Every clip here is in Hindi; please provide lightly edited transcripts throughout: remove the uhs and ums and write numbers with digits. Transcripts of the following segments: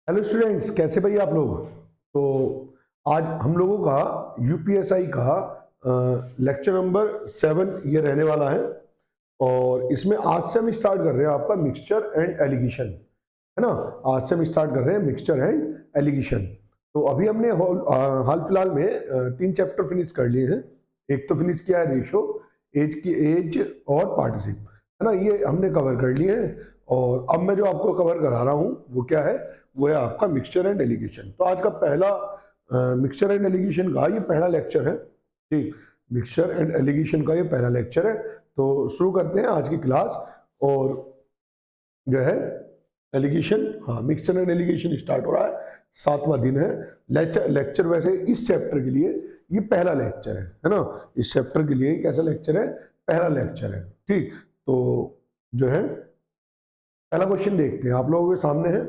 हेलो स्टूडेंट्स, कैसे भाई आप लोग। तो आज हम लोगों का यूपीएसआई का लेक्चर नंबर 7 ये रहने वाला है। और इसमें आज से हम स्टार्ट कर रहे हैं आपका मिक्सचर एंड एलिगेशन, है ना। आज से हम स्टार्ट कर रहे हैं मिक्सचर एंड एलिगेशन। तो अभी हमने हाल फिलहाल में 3 चैप्टर फिनिश कर लिए हैं। एक तो फिनिश किया है रेशो, एज और पार्टिसिप, है ना, ये हमने कवर कर लिए हैं। और अब मैं जो आपको कवर करा रहा हूँ वो क्या है, वो है आपका मिक्सचर एंड एलिगेशन। तो आज का पहला मिक्सचर एंड एलिगेशन का ये पहला लेक्चर है। ठीक, मिक्सचर एंड एलिगेशन का ये पहला लेक्चर है। तो शुरू करते हैं आज की क्लास। और जो है एलिगेशन, हाँ, मिक्सचर एंड एलिगेशन स्टार्ट हो रहा है, 7वां दिन है। लेक्चर वैसे इस चैप्टर के लिए ये पहला लेक्चर है ना। इस चैप्टर के लिए कैसा लेक्चर है, पहला लेक्चर है। ठीक, तो जो है पहला क्वेश्चन देखते हैं, आप लोगों के सामने है।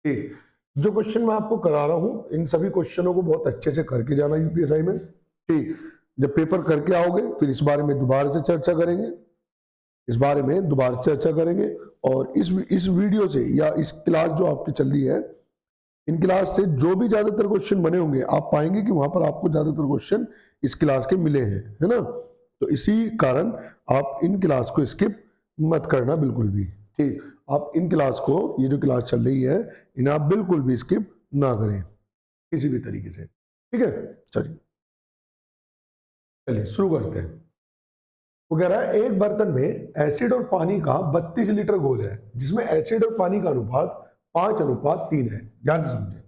ठीक, जो क्वेश्चन मैं आपको करा रहा हूं इन सभी क्वेश्चनों को बहुत अच्छे से करके जाना यूपीएसआई में। ठीक, जब पेपर करके आओगे फिर इस बारे में दोबारा से चर्चा करेंगे, इस बारे में दोबारा चर्चा करेंगे। और इस वीडियो से या इस क्लास जो आपकी चल रही है, इन क्लास से जो भी ज्यादातर क्वेश्चन बने होंगे आप पाएंगे कि वहां पर आपको ज्यादातर क्वेश्चन इस क्लास के मिले हैं, है ना। तो इसी कारण आप इन क्लास को स्किप मत करना बिल्कुल भी। ठीक, आप इन क्लास को, ये जो क्लास चल रही है, इन्हें आप बिल्कुल भी स्किप ना करें किसी भी तरीके से। ठीक है, चलिए चलिए शुरू करते हैं। वो कह रहा है एक बर्तन में एसिड और पानी का 32 लीटर घोल है जिसमें एसिड और पानी का अनुपात 5:3 है। ध्यान से समझे,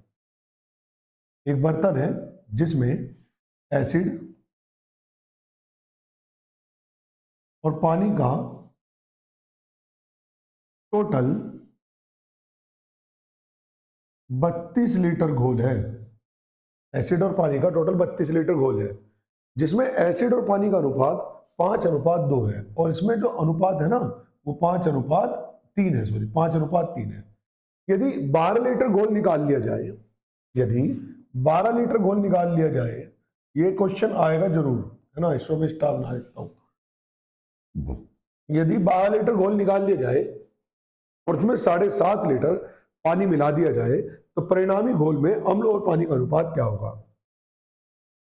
एक बर्तन है जिसमें एसिड और पानी का टोटल 32 लीटर घोल है। एसिड और पानी का टोटल 32 लीटर घोल है जिसमें एसिड और पानी का अनुपात 5:2 है। और इसमें जो अनुपात है ना वो 5:3 है, सॉरी 5:3 है। यदि 12 लीटर घोल निकाल लिया जाए, यदि 12 लीटर घोल निकाल लिया जाए, ये क्वेश्चन आएगा जरूर, है ना, इसमें मैं स्टार बना देता हूं। यदि 12 लीटर घोल निकाल लिया जाए और उसमें 7.5 लीटर पानी मिला दिया जाए तो परिणामी घोल में अम्ल और पानी का अनुपात क्या होगा।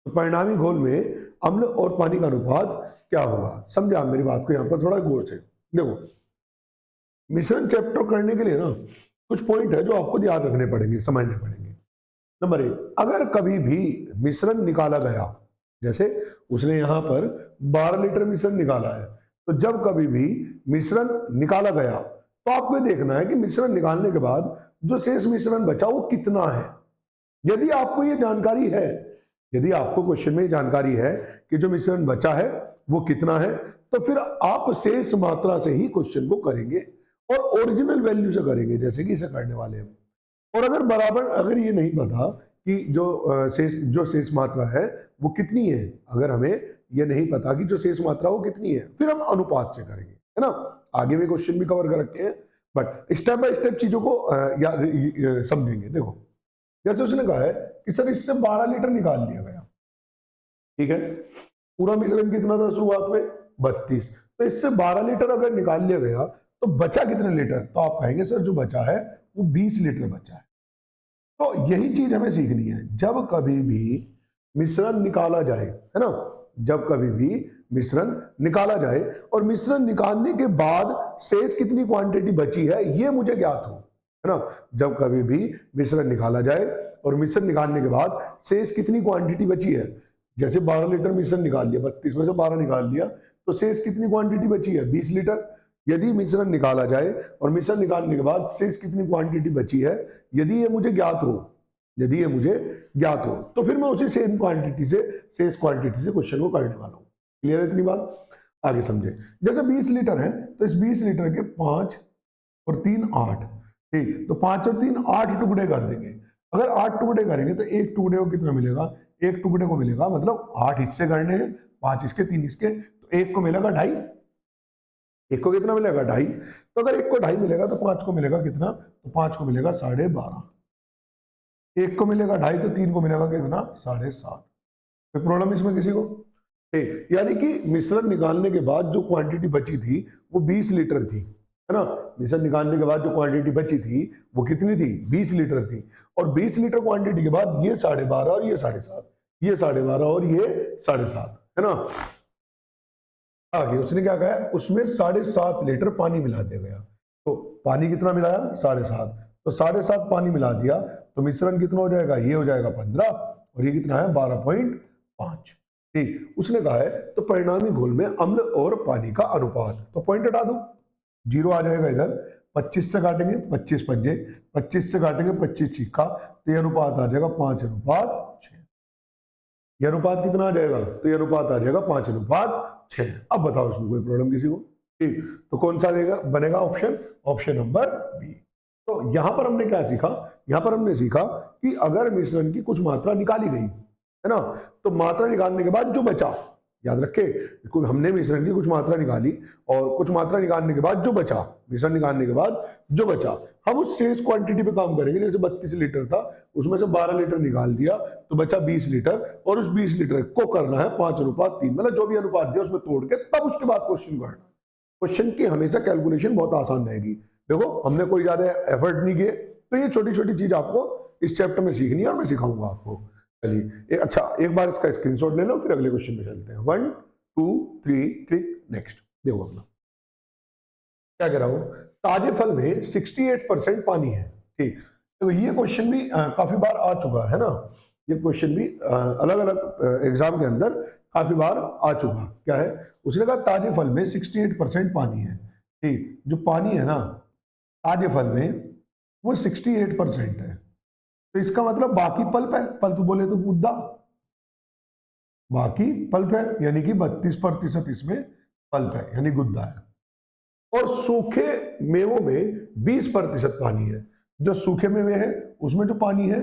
तो परिणामी घोल में अम्ल और पानी का अनुपात क्या होगा, समझे आप मेरी बात को यहां पर थोड़ा गौर से देखो। मिश्रण चैप्टर करने के लिए ना कुछ पॉइंट है जो आपको याद रखने पड़ेंगे, समझने पड़ेंगे। नंबर 1, अगर कभी भी मिश्रण निकाला गया, जैसे उसने यहां पर 12 लीटर मिश्रण निकाला है, तो जब कभी भी मिश्रण निकाला गया तो आपको ये देखना है कि मिश्रण निकालने के बाद जो शेष मिश्रण बचा वो कितना है। यदि आपको ये जानकारी है, यदि आपको क्वेश्चन में जानकारी है कि जो मिश्रण बचा है वो कितना है, तो फिर आप शेष मात्रा से ही क्वेश्चन को करेंगे और ओरिजिनल वैल्यू से करेंगे, जैसे कि इसे करने वाले हैं। और अगर बराबर, अगर ये नहीं पता कि जो शेष मात्रा है वो कितनी है, अगर हमें ये नहीं पता कि जो शेष मात्रा वो कितनी है, फिर हम अनुपात से करेंगे, है ना। आगे में क्वेश्चन भी कवर कर रखे हैं, बट स्टेप बाय स्टेप चीजों को समझेंगे। देखो, जैसे उसने कहा है कि सर इससे 12 लीटर निकाल लिया गया, ठीक है, पूरा मिश्रण कितना था शुरुआत में 32, तो इससे 12 लीटर अगर निकाल लिया गया तो बचा कितने लीटर, तो आप कहेंगे सर जो बचा है वो 20 लीटर बचा है। तो यही चीज हमें सीखनी है, जब कभी भी मिश्रण निकाला जाए, है ना, जब कभी भी मिश्रण निकाला जाए और मिश्रण निकालने के बाद शेष कितनी क्वांटिटी बची है ये मुझे ज्ञात हो, है ना। जब कभी भी मिश्रण निकाला जाए और मिश्रण निकालने के बाद शेष कितनी क्वांटिटी बची है, जैसे 12 लीटर मिश्रण निकाल लिया, 32 में से 12 निकाल लिया, तो शेष कितनी क्वांटिटी बची है 20 लीटर। यदि मिश्रण निकाला जाए और मिश्रण निकालने के बाद शेष कितनी क्वांटिटी बची है, यदि ये मुझे ज्ञात हो, यदि ये मुझे ज्ञात हो, तो फिर मैं उसी सेम क्वांटिटी से, शेष क्वांटिटी से क्वेश्चन को करने वाला हूं। क्लियर है इतनी बात, आगे समझे। जैसे 20 लीटर है तो इस 20 लीटर के 5 और 3 8, ठीक, तो 5 और 3 8 टुकड़े कर देंगे। अगर 8 टुकड़े करेंगे तो एक टुकड़े को कितना मिलेगा, एक टुकड़े को मिलेगा, मतलब 8 हिस्से करने हैं, 5 इसके 3 इसके, तो एक को मिलेगा 2.5, एक को कितना मिलेगा 2.5। तो अगर एक को 2.5 मिलेगा तो 5 को मिलेगा कितना, तो 5 को मिलेगा 12.5, एक को मिलेगा 2.5 तो 3 को मिलेगा कितना 7.5। कोई प्रॉब्लम इसमें किसी को, ठीक, यानी कि मिश्रण निकालने के बाद जो क्वांटिटी बची थी वो 20 लीटर थी, है ना। मिश्रण निकालने के बाद जो क्वांटिटी बची थी वो कितनी थी, 20 लीटर थी। और 20 लीटर क्वांटिटी के बाद ये 12.5 और ये 7.5, ये 12.5 और ये 7.5, है ना। आगे उसने क्या कहा, उसमें 7.5 लीटर पानी मिला दिया गया। तो पानी कितना मिलाया, 7.5, तो 7.5 पानी मिला दिया, तो मिश्रण कितना हो जाएगा, ये हो जाएगा 15 और ये कितना है 12.5। ठीक, उसने कहा है तो परिणामी घोल में अम्ल और पानी का अनुपात, तो पॉइंट हटा दो, 0 आ जाएगा इधर। 25 से काटेंगे, 25 पंजे, 25 से काटेंगे 25 छिक्का, तो ये अनुपात आ जाएगा 5:6। ये अनुपात कितना आ जाएगा, तो ये अनुपात आ जाएगा 5:6। अब बताओ इसमें कोई प्रॉब्लम किसी को। ठीक, तो कौन सा बनेगा ऑप्शन, ऑप्शन नंबर बी। तो यहां पर हमने क्या सीखा, यहां पर हमने सीखा कि अगर मिश्रण की कुछ मात्रा निकाली गई है ना, तो मात्रा निकालने के बाद जो बचा, याद रखे, हमने मिश्रण की कुछ मात्रा निकाली और कुछ मात्रा निकालने के बाद जो बचा, मिश्रण निकालने के बाद जो बचा, हम उस शेष क्वांटिटी पे काम करेंगे। जैसे 32 लीटर था, उसमें से 12 लीटर निकाल दिया तो बचा 20 लीटर, और उस 20 लीटर को करना है 5:3, मतलब जो भी अनुपात दिया उसमें तोड़ के तब उसके बाद क्वेश्चन करना। क्वेश्चन की हमेशा कैलकुलेशन बहुत आसान रहेगी। देखो हमने कोई ज्यादा एफर्ट नहीं किए, तो ये छोटी छोटी चीज आपको इस चैप्टर में सीखनी है और मैं सिखाऊंगा आपको। चलिए अच्छा, एक बार इसका स्क्रीनशॉट ले लो, फिर अगले क्वेश्चन में चलते हैं। 1 2 3 क्लिक, नेक्स्ट। देखो अपना क्या कह रहा हूं, ताजे फल में 68% पानी है। ठीक, तो ये क्वेश्चन भी काफी बार आ चुका है ना, ये क्वेश्चन भी अलग अलग एग्जाम के अंदर काफी बार आ चुका। क्या है, उसने कहा ताजे फल में 68% पानी है। ठीक, जो पानी है ना ताजे फल में वो 68% है, तो इसका मतलब बाकी पल्प है, पल्प बोले तो गुद्दा, बाकी पल्प है, यानी कि 32% इसमें पल्प है यानी गुद्दा है। और सूखे मेवों में 20% पानी है। जो सूखे मेवे है उसमें जो पानी है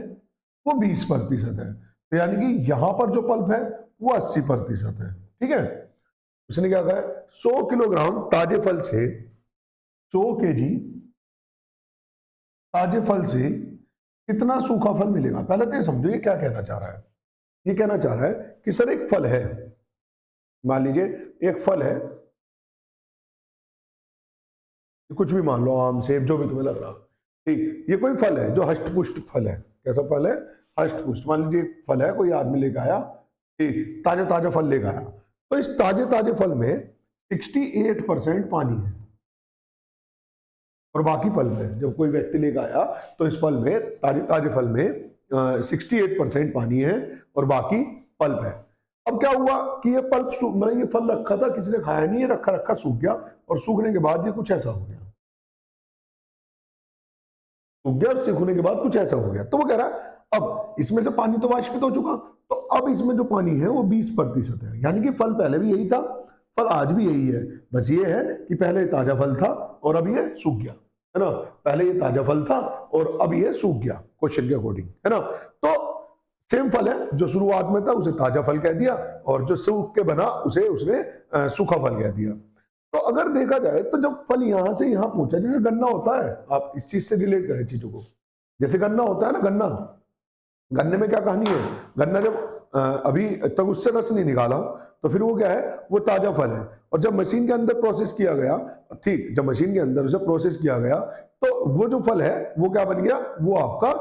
वो 20% है, तो यानी कि यहां पर जो पल्प है वो 80% है। ठीक है, उसने क्या कहा, 100 किलोग्राम ताजे फल से 100 केजी ताजे फल से कितना सूखा फल मिलेगा। पहले तो ये समझो ये क्या कहना चाह रहा है। ये कहना चाह रहा है कि सर एक फल है, मान लीजिए एक फल है, कुछ भी मान लो, आम सेब जो भी तुम्हें लग रहा। ठीक, ये कोई फल है जो हष्ट पुष्ट फल है। कैसा फल है, हष्ट पुष्ट। मान लीजिए फल है, कोई आदमी लेकर आया, ठीक, ताजा ताजा फल लेकर आया, तो इस ताजे ताजे फल में 68% पानी है और बाकी फल में, जब कोई व्यक्ति लेकर आया तो इस फल में, ताजे ताजे फल में 68% पानी है और बाकी पल्प है। अब क्या हुआ कि ये पल्प, मतलब ये फल रखा था, किसी ने खाया नहीं, ये रखा रखा सूख गया, और सूखने के बाद ये कुछ ऐसा हो गया, सूख गया और सूखने के बाद कुछ ऐसा हो गया। तो वो कह रहा है अब इसमें से पानी तो वाष्पित हो चुका, तो अब इसमें जो पानी है वो 20% है, यानी कि फल पहले भी यही था, फल आज भी यही है, बस ये है कि पहले ताजा फल था और अब ये सूख गया, है ना। पहले ये ताजा फल था और अब ये सूख गया, क्वेश्चन के अकॉर्डिंग, है ना। तो सेम फल है, जो शुरुआत में था उसे ताजा फल कह दिया, और जो सूख के बना उसे उसने सूखा फल कह दिया। तो अगर देखा जाए तो जब फल यहां से यहां पहुंचा, जैसे गन्ना होता है, आप इस चीज से रिलेट करें चीजों को, जैसे गन्ना होता है ना, गन्ना, गन्ने में क्या कहानी है, गन्ना जब अभी तक उससे रस नहीं निकाला, तो फिर वो क्या है, वो ताजा फल है। और जब मशीन के अंदर प्रोसेस किया गया, ठीक, जब मशीन के अंदर उसे प्रोसेस किया गया, तो वो जो फल है वो क्या बन गया, वो आपका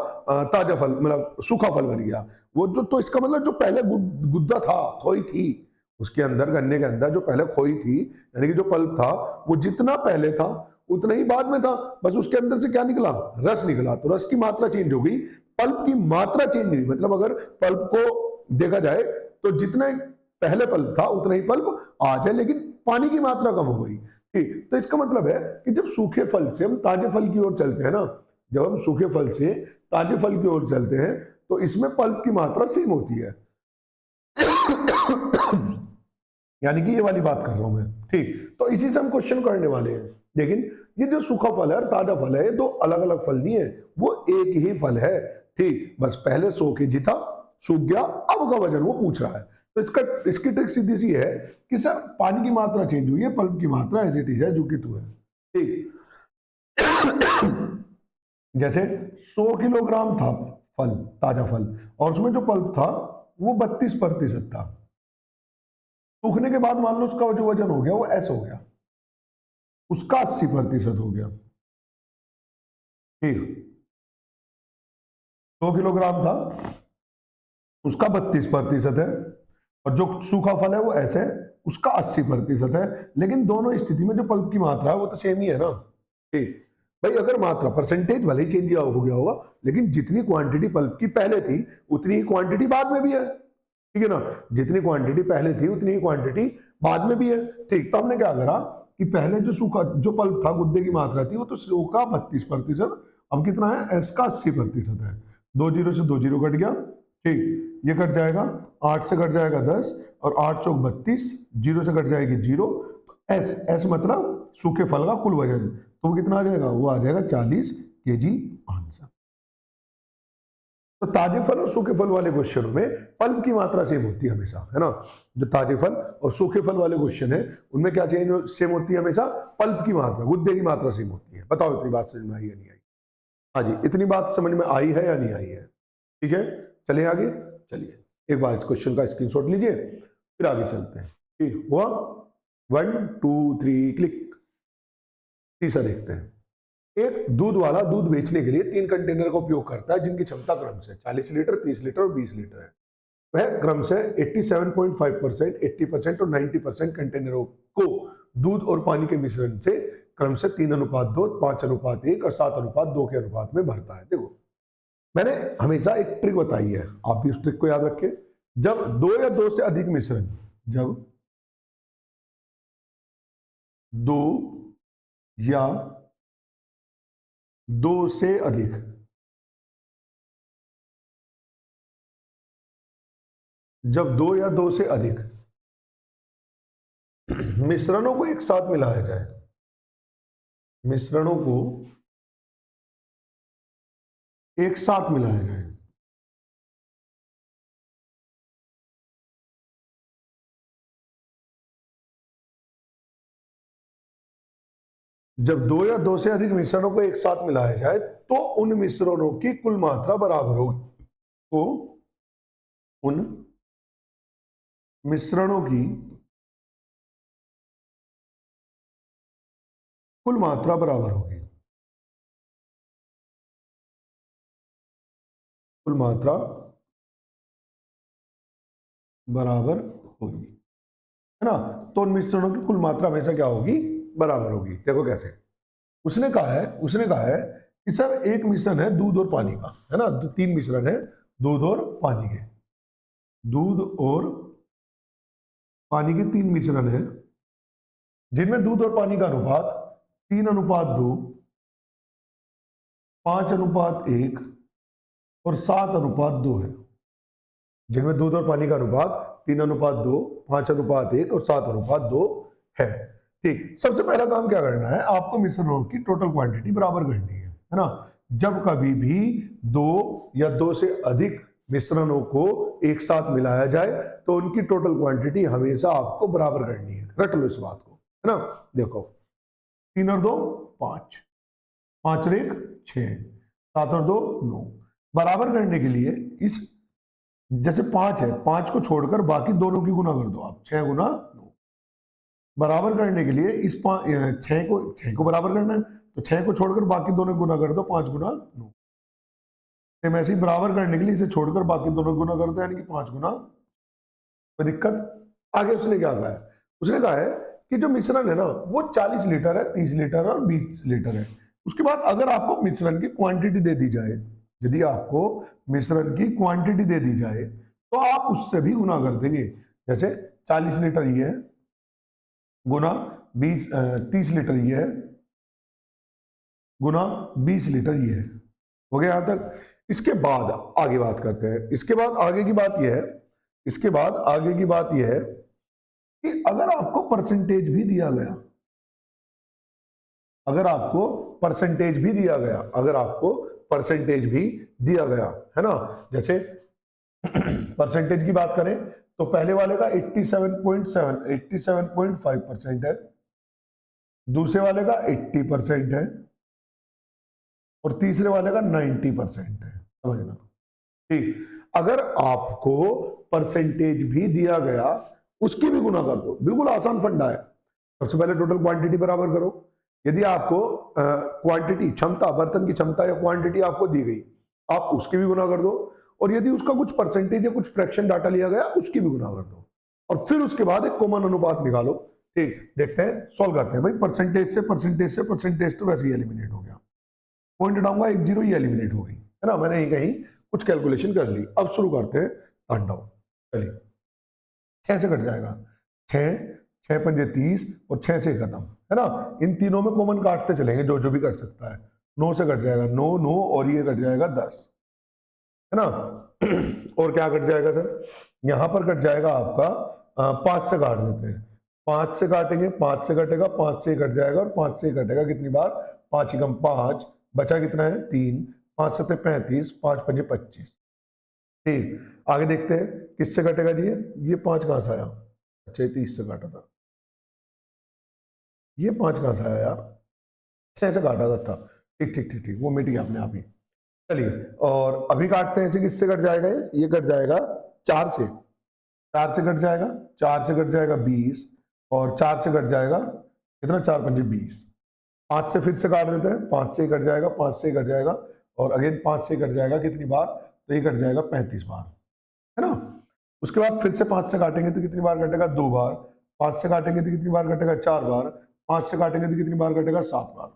ताजा फल, मतलब सूखा फल बन गया। वो जो, तो इसका मतलब जो पहले गुद्दा था, खोई थी उसके अंदर, गन्ने के अंदर जो पहले खोई थी, यानी कि जो पल्प था, वो जितना पहले था उतना ही बाद में था, बस उसके अंदर से क्या निकला, रस निकला। तो रस की मात्रा चेंज हो गई, पल्प की मात्रा चेंज नहीं। मतलब अगर पल्प को देखा जाए तो जितना पहले पल्प था उतना ही पल्प आज है, लेकिन पानी की मात्रा कम हो गई। ठीक, तो इसका मतलब है कि जब सूखे फल से हम ताजे फल की ओर चलते हैं ना, जब हम सूखे फल से ताजे फल की ओर चलते हैं, तो इसमें पल्प की मात्रा सेम होती है। यानी कि ये वाली बात कर रहा हूं मैं। ठीक, तो इसी से हम क्वेश्चन करने वाले हैं। लेकिन ये जो सूखा फल है और ताजा फल है, ये दो अलग अलग फल नहीं है, वो एक ही फल है। ठीक, बस पहले 100 केजी था, सूख गया, अब का वजन वो पूछ रहा है। तो इसकी ट्रिक सीधी सी है कि सर पानी की मात्रा चेंज हुई है, पल्प की मात्रा एज इट इज है, जो कि तू है। ठीक, जैसे 100 किलोग्राम था फल, ताजा फल, और उसमें जो पल्प था वो 32% था। सूखने के बाद मान लो उसका जो वजन हो गया वो ऐसा हो गया, उसका 80% हो गया। ठीक, 100 किलोग्राम था, उसका 32% है, और जो सूखा फल है वो ऐसे है, उसका 80% है। लेकिन दोनों स्थिति में जो पल्प की मात्रा है वो तो सेम ही है ना। ठीक भाई, अगर मात्रा परसेंटेज भले ही चेंज हो गया होगा, लेकिन जितनी क्वांटिटी पल्प की पहले थी उतनी ही क्वांटिटी बाद में भी है। ठीक है ना, जितनी क्वांटिटी पहले थी उतनी ही क्वांटिटी बाद में भी है। ठीक, तो हमने क्या करा कि पहले जो सूखा जो पल्प था, गुद्दे की मात्रा थी, वो तो सूखा 32%, अब कितना है, एस का 80% है। 2 जीरो से 2 जीरो कट गया। ठीक, ये कट जाएगा, 8 से कट जाएगा 10, और 8 चौक 32, जीरो से कट जाएगी जीरो। तो एस, एस मतलब सूखे फल का कुल वजन, तो वो कितना आ जाएगा, वो आ जाएगा 40 केजी आंसर। तो ताजे फल और सूखे फल वाले क्वेश्चनों में पल्प की मात्रा सेम होती है हमेशा, है ना। जो ताजे फल और सूखे फल वाले क्वेश्चन है उनमें क्या चेंज सेम होती है हमेशा, पल्प की मात्रा, गुद्दे की मात्रा सेम होती है। बताओ इतनी बात समझ में आई या नहीं आई? हाँ जी, इतनी बात समझ में आई है या नहीं आई है? ठीक है, चलिए आगे। चलिए एक बार इस क्वेश्चन का स्क्रीनशॉट लीजिए, फिर आगे चलते हैं। ठीक हुआ, 1 2 3 क्लिक। तीसरा देखते हैं। एक दूध वाला दूध बेचने के लिए 3 कंटेनर का उपयोग करता है जिनकी क्षमता क्रम से 40 लीटर, 30 लीटर और 20 लीटर है। वह क्रम से 87.5%, 80% और 90% कंटेनरों को दूध और पानी के मिश्रण से क्रम से 3:2, 5:1 और 7:2 के अनुपात में भरता है। देखो, मैंने हमेशा एक ट्रिक बताई है, आप भी उस ट्रिक को याद रखिए। जब 2 या 2 से अधिक मिश्रण, जब 2 या 2 से अधिक जब 2 या 2 से अधिक मिश्रणों को एक साथ मिलाया जाए, मिश्रणों को एक साथ मिलाया जाए, जब 2 या 2 से अधिक मिश्रणों को एक साथ मिलाया जाए तो उन मिश्रणों की कुल मात्रा बराबर होगी। तो उन मिश्रणों की कुल मात्रा बराबर होगी, कुल मात्रा बराबर होगी, है ना। तो उन मिश्रणों की कुल मात्रा हमेशा क्या होगी, बराबर होगी। देखो कैसे, उसने कहा है कि सर एक मिश्रण है दूध और पानी का, है ना, 3 मिश्रण है दूध और पानी के, दूध और पानी के 3 मिश्रण है जिनमें दूध और पानी का अनुपात 3:2, 5:1 और 7:2 है। जिनमें दूध और पानी का अनुपात 3:2, 5:1 और 7:2 है। ठीक, सबसे पहला काम क्या करना है, आपको मिश्रणों की टोटल क्वांटिटी बराबर करनी है ना। जब कभी भी 2 या 2 से अधिक मिश्रणों को एक साथ मिलाया जाए तो उनकी टोटल क्वांटिटी हमेशा आपको बराबर करनी है। रट लो इस बात को, है ना। देखो, 3 और 2 5, 5 और 1 6, 7 और 2 9। बराबर करने के लिए इस, जैसे 5 है, 5 को छोड़कर बाकी दोनों की गुना कर दो आप, 6 गुना 9। बराबर करने के लिए इस 6 को बराबर करना है, तो 6 को छोड़कर बाकी दोनों गुना कर दो, 5 गुना 9। सेम ऐसे ही बराबर करने के लिए इसे छोड़कर बाकी दोनों गुना कर दो, यानी कि 5 गुना। कोई दिक्कत? आगे उसने क्या कहा है, उसने कहा है कि जो मिश्रण है ना वो 40 लीटर है, 30 लीटर और 20 लीटर है। उसके बाद अगर आपको मिश्रण की क्वांटिटी दे दी जाए, यदि आपको मिश्रण की क्वांटिटी दे दी जाए तो आप उससे भी गुना कर देंगे। जैसे 40 लीटर ये है, गुना 30 लीटर ये है, गुना 20 लीटर ये है। हो गया यहां तक? इसके बाद आगे बात करते हैं। इसके बाद आगे की बात यह है, इसके बाद आगे की बात यह है कि अगर आपको परसेंटेज भी दिया गया, अगर आपको परसेंटेज भी दिया गया, अगर आपको परसेंटेज भी दिया गया, है ना, जैसे परसेंटेज की बात करें तो पहले वाले का 87.5% है, दूसरे वाले का 80% है, और तीसरे वाले का 90% है। समझना, ठीक। अगर आपको परसेंटेज भी दिया गया, उसकी भी गुना कर दो, बिल्कुल आसान फंडा है। सबसे पहले टोटल क्वांटिटी बराबर करो, यदि आपको क्वांटिटी, क्षमता, बर्तन की क्षमता या क्वांटिटी आपको दी गई, आप उसकी भी गुना कर दो, और यदि उसका कुछ परसेंटेज या कुछ फ्रैक्शन डाटा लिया गया उसकी भी गुना कर दो, और फिर उसके बाद एक कॉमन अनुपात निकालो। ठीक, देखते हैं, सॉल्व करते हैं भाई। परसेंटेज से परसेंटेज तो वैसे ही एलिमिनेट हो गया, पॉइंट हटाऊंगा 1 0 ही एलिमिनेट हो गई है ना, मैंने कहीं कुछ कैलकुलेशन कर ली। अब शुरू करते हैं तांडव। चलिए, 6 से कट जाएगा, 6 6 पंजे 30 और 6 से खत्म है ना। इन तीनों में कॉमन काटते चलेंगे, जो जो भी कट सकता है। 9 से कट जाएगा 9 9 और ये कट जाएगा 10 है ना। और क्या कट जाएगा सर, यहां पर कट जाएगा आपका 5 से काट देते हैं, 5 से काटेंगे, 5 से कटेगा, 5 से कट जाएगा और 5 से कटेगा कितनी बार, 5 एकम 5, बचा कितना है 3, 5 सत्ते 35, 5 पंजे 25। ठीक, आगे देखते हैं किससे कटेगा जी, ये 5 कहां से आया, अच्छा 30 से काटा था, ये 5 कहां से आया यार, 6 से काटा था। ठीक ठीक ठीक ठीक, वो मिट गया अपने आप ही। चलिए, और अभी काटते हैं इसे, किससे कट जाएगा, ये कट जाएगा 4 से, 4 से कट जाएगा, 4 से कट जाएगा 20 और 4 से कट जाएगा कितना, 4 पंजे 20। 5 से फिर से काट देते हैं, 5 से कट जाएगा, 5 से कट जाएगा और अगेन 5 से कट जाएगा कितनी बार, तो ये कट जाएगा 35 बार है ना। उसके बाद फिर से 5 से काटेंगे तो कितनी बार कटेगा, 2 बार। 5 से काटेंगे तो कितनी बार कटेगा, 4 बार। 5 से काटेंगे तो कितनी बार कटेगा, 7 बार।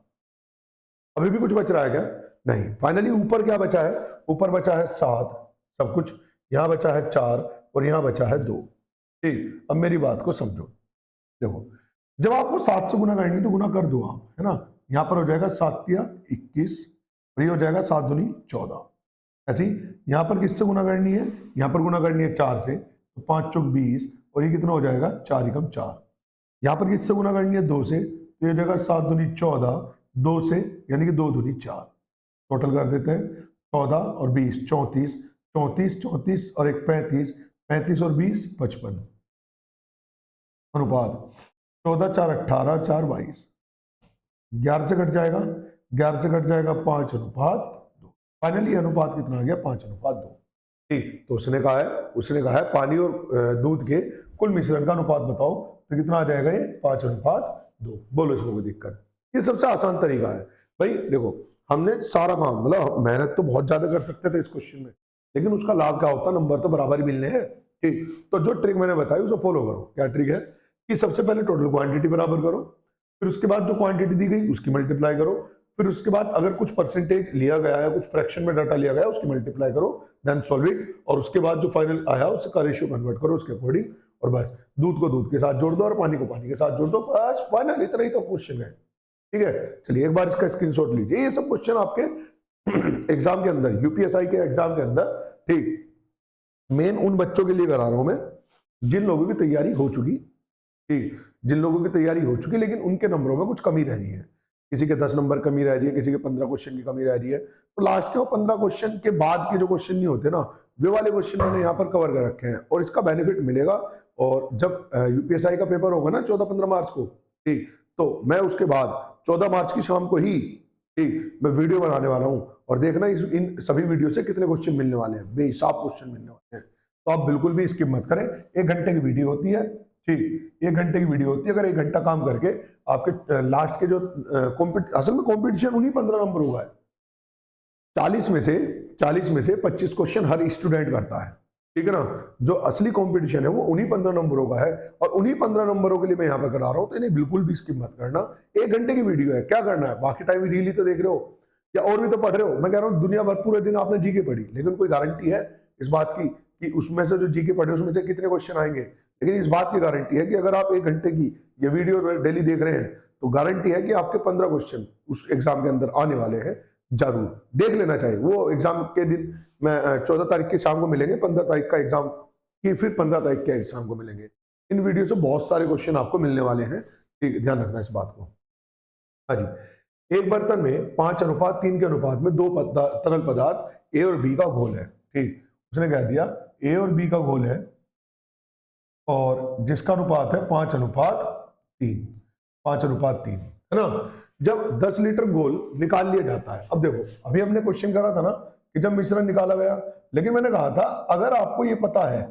अभी भी कुछ बच रहा है क्या, नहीं। फाइनली ऊपर क्या बचा है, ऊपर बचा है 7 सब कुछ, यहां बचा है 4 और यहां बचा है 2। ठीक, अब मेरी बात को समझो, देखो जब आपको 7 से गुना करेंगे तो गुना कर दो आप, है ना। यहां पर हो जाएगा 7 या 21 और ये हो जाएगा 7 दूनी 14। ऐसे ही यहां पर किससे गुना करनी है, यहां पर गुना करनी है 4 से, तो 5 चौक 20 और ये कितना हो जाएगा 4 एकम 4। यहां पर किससे गुना करनी है 2 से, तो ये हो जाएगा 7 दूनी 14, 2 से यानी कि 2 दूनी 4। टोटल कर देते हैं, 14 और 20 34, 34 34 और एक 35, 35 और 20 55। अनुपात 14 4 18, 4 22। 11 से कट जाएगा, 11 से कट जाएगा 5 अनुपात 2। फाइनली अनुपात कितना आ गया, 5 अनुपात 2। ठीक, तो उसने कहा है पानी और दूध के कुल मिश्रण का अनुपात बताओ, तो कितना आ जाएगा ये 5 अनुपात 2। बोलो इसमें कोई दिक्कत, ये सबसे आसान तरीका है भाई। देखो हमने सारा काम, मतलब मेहनत तो बहुत ज्यादा कर सकते थे इस क्वेश्चन में, लेकिन उसका लाभ क्या होता, नंबर तो बराबर ही मिलने हैं। ठीक, तो जो ट्रिक मैंने बताई उसे फॉलो करो। क्या ट्रिक है कि सबसे पहले टोटल क्वांटिटी बराबर करो, फिर उसके बाद जो क्वांटिटी दी गई उसकी मल्टीप्लाई करो, फिर उसके बाद अगर कुछ परसेंटेज लिया गया है, कुछ फ्रैक्शन में डाटा लिया गया है, उसकी मल्टीप्लाई करो, देन सॉल्व इट, और उसके बाद जो फाइनल आया उसका रेशियो कन्वर्ट करो उसके अकॉर्डिंग, और बस दूध को दूध के साथ जोड़ दो और पानी को पानी के साथ जोड़ दो, बस फाइनल इतना ही तो क्वेश्चन है। ठीक है, चलिए एक बार इसका स्क्रीनशॉट लीजिए। ये सब क्वेश्चन आपके एग्जाम के अंदर, यूपीएसआई के एग्जाम के अंदर, ठीक, मेन उन बच्चों के लिए करा रहा हूं मैं जिन लोगों की तैयारी हो चुकी, ठीक, जिन लोगों की तैयारी हो चुकी लेकिन उनके नंबरों में कुछ कमी रह रही है। किसी के 10 नंबर कमी रह रही है, किसी के 15 क्वेश्चन की कमी रह रही है, तो लास्ट के वो 15 क्वेश्चन के बाद के जो क्वेश्चन नहीं होते ना, वे वाले क्वेश्चन मैंने यहाँ पर कवर कर रखे हैं, और इसका बेनिफिट मिलेगा। और जब यूपीएसआई का पेपर होगा ना 14-15 मार्च को, ठीक, तो मैं उसके बाद 14 मार्च की शाम को ही, ठीक, मैं वीडियो बनाने वाला हूँ, और देखना इन सभी वीडियो से कितने क्वेश्चन मिलने वाले हैं, बेहिसाब क्वेश्चन मिलने वाले हैं। तो आप बिल्कुल भी स्किप मत करें, 1 घंटे की वीडियो होती है, ठीक, 1 घंटे की वीडियो होती है। अगर 1 घंटा काम करके आपके लास्ट के जो असल में कॉम्पिटिशन उन्हीं 15 नंबर हुआ है। 40 में से 25 क्वेश्चन हर स्टूडेंट करता है, ठीक है ना। जो असली कंपटीशन है वो उन्हीं 15 नंबरों का है, और उन्हीं 15 नंबरों के लिए मैं यहाँ पर करा रहा हूँ, तो इन्हें बिल्कुल भी स्किप मत करना। 1 घंटे की वीडियो है, क्या करना है, बाकी टाइम रील ही तो देख रहे हो या और भी तो पढ़ रहे हो। मैं कह रहा हूँ दुनिया भर पूरे दिन आपने जीके पढ़ी, लेकिन कोई गारंटी है इस बात की कि उसमें से जो जीके पढ़े उसमें से कितने क्वेश्चन आएंगे। लेकिन इस बात की गारंटी है कि अगर आप 1 घंटे की ये वीडियो डेली देख रहे हैं, तो गारंटी है कि आपके 15 क्वेश्चन उस एग्जाम के अंदर आने वाले हैं। जरूर देख लेना चाहिए। वो एग्जाम के दिन मैं 14 तारीख की शाम को मिलेंगे, 15 तारीख का एग्जाम की, फिर 15 तारीख के एग्जाम को मिलेंगे। इन वीडियो से बहुत सारे क्वेश्चन आपको मिलने वाले हैं, ठीक, ध्यान रखना इस बात को। हाँ जी, एक बर्तन में 5:3 के अनुपात में 2 तरल पदार्थ ए और बी का घोल है, ठीक। उसने कह दिया ए और बी का घोल है और जिसका अनुपात है 5:3, 5:3 है ना। जब 10 लीटर घोल निकाल लिया जाता है, अब देखो अभी हमने क्वेश्चन करा था ना कि जब मिश्रण निकाला गया, लेकिन मैंने कहा था अगर आपको ये पता है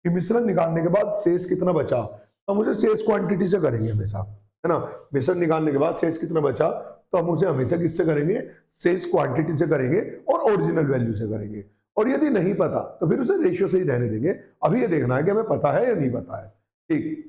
कि मिश्रण निकालने के बाद शेष कितना बचा, तो मुझे शेष क्वांटिटी से करेंगे हमेशा, है ना। मिश्रण निकालने के बाद शेष कितना बचा, तो हम उसे हमेशा किससे करेंगे, शेष क्वांटिटी से करेंगे और ओरिजिनल वैल्यू से करेंगे। और यदि नहीं पता तो फिर उसे रेशियो से ही रहने देंगे। अभी ये देखना है कि हमें पता है या नहीं पता है। ठीक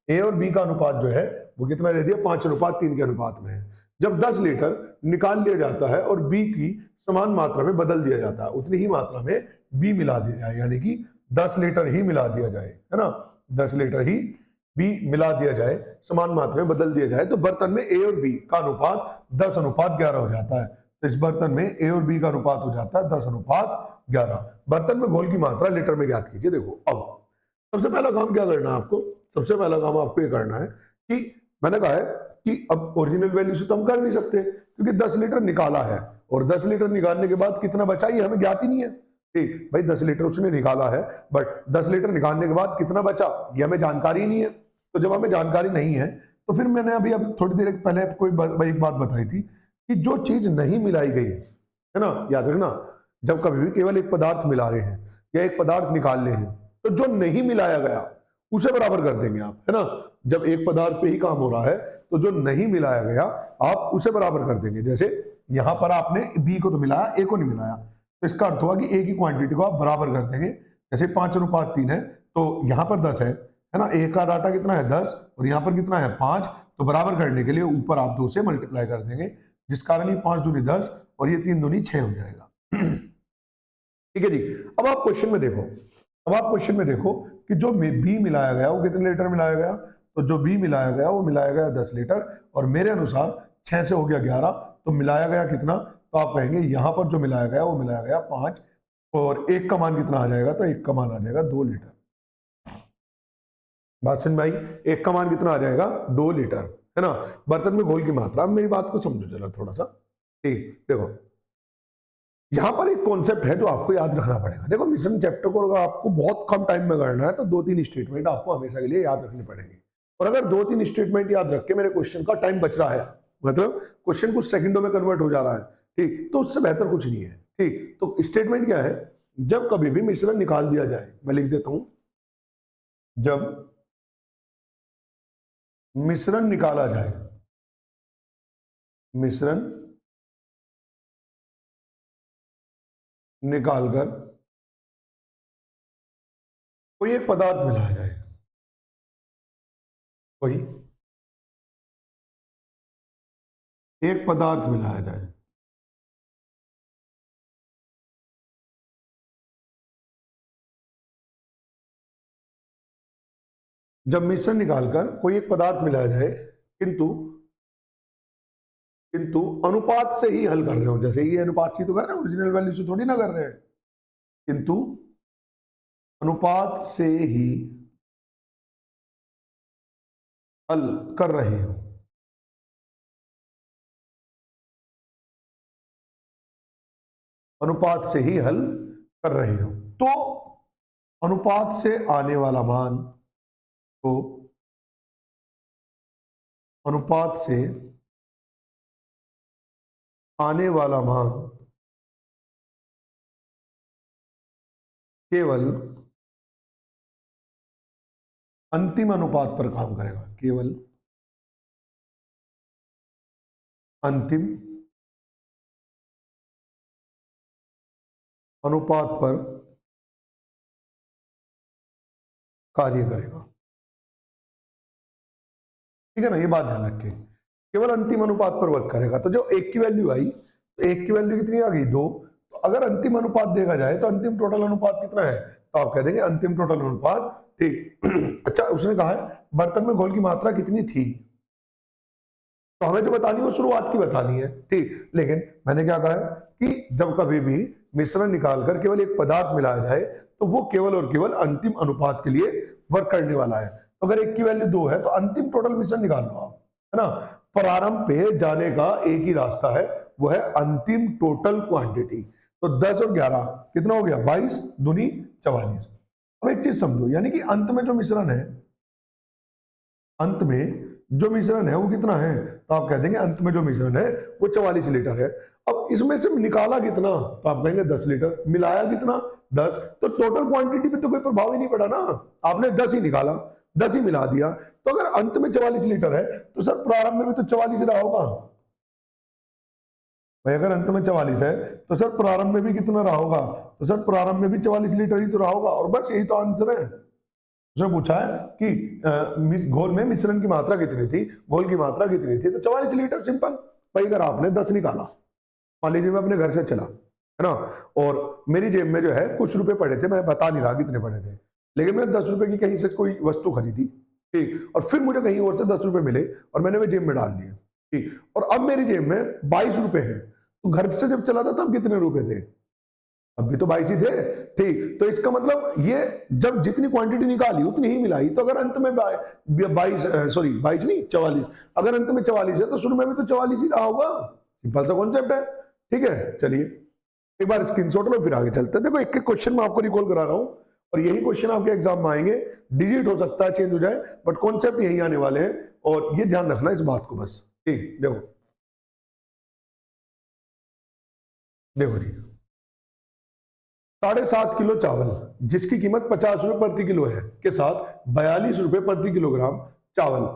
ए और बी का अनुपात जो है वो कितना दे दिया, 5:3 के अनुपात में है। जब 10 लीटर निकाल लिया जाता है और बी की समान मात्रा में बदल दिया जाता है, उतनी ही मात्रा में बी मिला दिया जाए, यानी कि 10 लीटर ही मिला दिया जाए, है ना, 10 लीटर ही बी मिला दिया जाए, समान मात्रा में बदल दिया जाए, तो बर्तन में ए और बी का अनुपात 10:11 हो जाता है। तो इस बर्तन में ए और बी का अनुपात हो जाता है 10:11। बर्तन में घोल की मात्रा लीटर में ज्ञात कीजिए। देखो अब सबसे पहला काम क्या करना है आपको, सबसे पहला काम आपको ये करना है कि मैंने कहा है कि अब ओरिजिनल वैल्यू से तो हम कर नहीं सकते, क्योंकि 10 लीटर निकाला है और 10 लीटर निकालने के बाद कितना बचा ये हमें ज्ञात ही नहीं है। ठीक भाई, 10 लीटर उसने निकाला है, बट 10 लीटर निकालने के बाद कितना बचा ये हमें जानकारी नहीं है। तो जब हमें जानकारी नहीं है तो फिर मैंने अभी थोड़ी देर पहले एक बात बताई थी कि जो चीज नहीं मिलाई गई है ना, याद रखना, जब कभी भी केवल एक पदार्थ मिला रहे हैं या एक पदार्थ निकाल रहे हैं तो जो नहीं मिलाया गया उसे बराबर कर देंगे आप, है ना। जब एक पदार्थ पे ही काम हो रहा है तो जो नहीं मिलाया गया आप उसे बराबर कर देंगे। जैसे यहां पर आपने बी को तो मिलाया, ए को नहीं मिलाया, तो इसका अर्थ हुआ कि ए की क्वांटिटी को आप बराबर कर देंगे। जैसे 5:3 है तो यहां पर 10 है ना, ए का डाटा कितना है 10 और यहां पर कितना है 5, तो बराबर करने के लिए ऊपर आप 2 से मल्टीप्लाई कर देंगे, जिस कारण ये 5 दूनी 10 और ये 3 दूनी 6 हो जाएगा। ठीक है जी। अब आप क्वेश्चन में देखो, अब आप क्वेश्चन में देखो कि जो बी मिलाया गया वो कितने लीटर मिलाया गया, तो जो बी मिलाया गया वो मिलाया गया 10 लीटर और मेरे अनुसार 6 से हो गया 11, तो मिलाया गया कितना, तो आप कहेंगे यहां पर जो मिलाया गया वो मिलाया गया 5 और एक का मान कितना आ जाएगा, तो एक का मान आ जाएगा 2 लीटर। बात समझ में आई, एक का मान कितना आ जाएगा 2 लीटर, है ना। बर्तन में घोल की मात्रा, मेरी बात को समझो जरा थोड़ा सा। ठीक देखो, यहां पर एक कॉन्सेप्ट है जो आपको याद रखना पड़ेगा। देखो मिश्रण चैप्टर को अगर आपको बहुत कम टाइम में करना है तो 2-3 स्टेटमेंट आपको हमेशा के लिए याद रखनी पड़ेगी। और अगर 2-3 स्टेटमेंट याद रख के मेरे क्वेश्चन का टाइम बच रहा है, मतलब क्वेश्चन कुछ सेकंडों में कन्वर्ट हो जा रहा है, ठीक, तो उससे बेहतर कुछ नहीं है। ठीक, तो स्टेटमेंट क्या है, जब कभी भी मिश्रण निकाल दिया जाए, मैं लिख देता हूं, जब मिश्रण निकाला जाए, मिश्रण निकालकर कोई एक पदार्थ मिलाया जाए, कोई एक पदार्थ मिलाया जाए, जब मिश्रण निकालकर कोई एक पदार्थ मिलाया जाए किंतु किंतु अनुपात से ही हल कर रहे हो, जैसे ये अनुपात से तो कर रहे हैं, ओरिजिनल वैल्यू से थोड़ी ना कर रहे हैं, किंतु अनुपात से ही हल कर रहे हो, अनुपात से ही हल कर रहे हो, तो अनुपात से आने वाला मान को अनुपात से आने वाला मान केवल अंतिम अनुपात पर काम करेगा, केवल अंतिम अनुपात पर कार्य करेगा। ठीक है ना, ये बात ध्यान रखें, केवल अंतिम अनुपात पर वर्क करेगा। तो जो एक की वैल्यू आई, तो एक की वैल्यू कितनी आ गई 2, तो अगर अंतिम अनुपात देखा जाए तो अंतिम टोटल अनुपात कितना है, तो आप कह देंगे अंतिम टोटल अनुपात। ठीक अच्छा, उसने कहा है बर्तन में घोल की मात्रा कितनी थी, तो हमें जो बतानी है वो शुरुआत की बतानी है। ठीक, लेकिन मैंने क्या कहा है कि जब कभी भी मिश्रण निकालकर केवल एक पदार्थ मिलाया जाए तो वो केवल और केवल अंतिम अनुपात के लिए वर्क करने वाला है। तो अगर एक की वैल्यू 2 है तो अंतिम टोटल मिश्रण निकाल लो आप, है ना। प्रारंभ पे जाने का एक ही रास्ता है, वो है अंतिम टोटल क्वांटिटी। तो 10 और 11 कितना हो गया, 22 दूनी 44। अब एक चीज समझो, यानी कि अंत में जो मिश्रण है, अंत में जो मिश्रण है वो कितना है, तो आप कह देंगे अंत में जो मिश्रण है वो 44 लीटर है। अब इसमें से निकाला कितना, तो आप कहेंगे 10 लीटर, मिलाया कितना 10, तो टोटल क्वांटिटी पे तो कोई प्रभाव ही नहीं पड़ा ना, आपने 10 ही निकाला। 10 ही मिला दिया। तो अगर अंत में 44 लीटर है तो सर प्रारंभ में भी तो 44 रहा होगा भाई। अगर अंत में 44 है तो सर प्रारंभ में भी कितना रहा होगा? तो सर प्रारंभ में भी 44 लीटर ही तो रहा होगा। और बस यही तो आंसर है। उसने पूछा है कि घोल में मिश्रण की मात्रा कितनी थी, घोल की मात्रा कितनी थी, तो 44 लीटर। सिंपल भाई। अगर आपने 10 निकाला, मान लीजिए मैं अपने घर से चला, है ना, और मेरी जेब में जो है कुछ रुपए पड़े थे, मैं बता नहीं रहा कितने पड़े थे, लेकिन मैंने 10 रुपए की कहीं से कोई वस्तु खरीदी, ठीक, और फिर मुझे कहीं और से 10 रुपए मिले और मैंने वे जेब में डाल दिए, ठीक, और अब मेरी जेब में 22 रुपए है। तो घर से जब चला था तब कितने रुपए थे? अब भी तो 22 ही थे, ठीक। तो इसका मतलब ये जब जितनी क्वांटिटी निकाली उतनी ही मिलाई। तो अगर अंत में 22 सॉरी 22 नहीं 44, अगर अंत में 44 है तो शुरू में भी तो 44 ही रहा होगा। सिंपल सा कॉन्सेप्ट है, ठीक है। चलिए एक बार स्क्रीनशॉट लो, फिर आगे चलते हैं। देखो एक एक क्वेश्चन मैं आपको रिकॉल करा रहा हूं और यही क्वेश्चन आपके एग्जाम में आएंगे। डिजिट हो सकता है चेंज हो जाए, बट कॉन्सेप्ट यही आने वाले हैं, और ये ध्यान रखना इस बात को बस, ठीक। देखो देखो जी, 7.5 किलो चावल जिसकी कीमत 50 रुपए प्रति किलो है के साथ 42 रुपए प्रति किलोग्राम चावल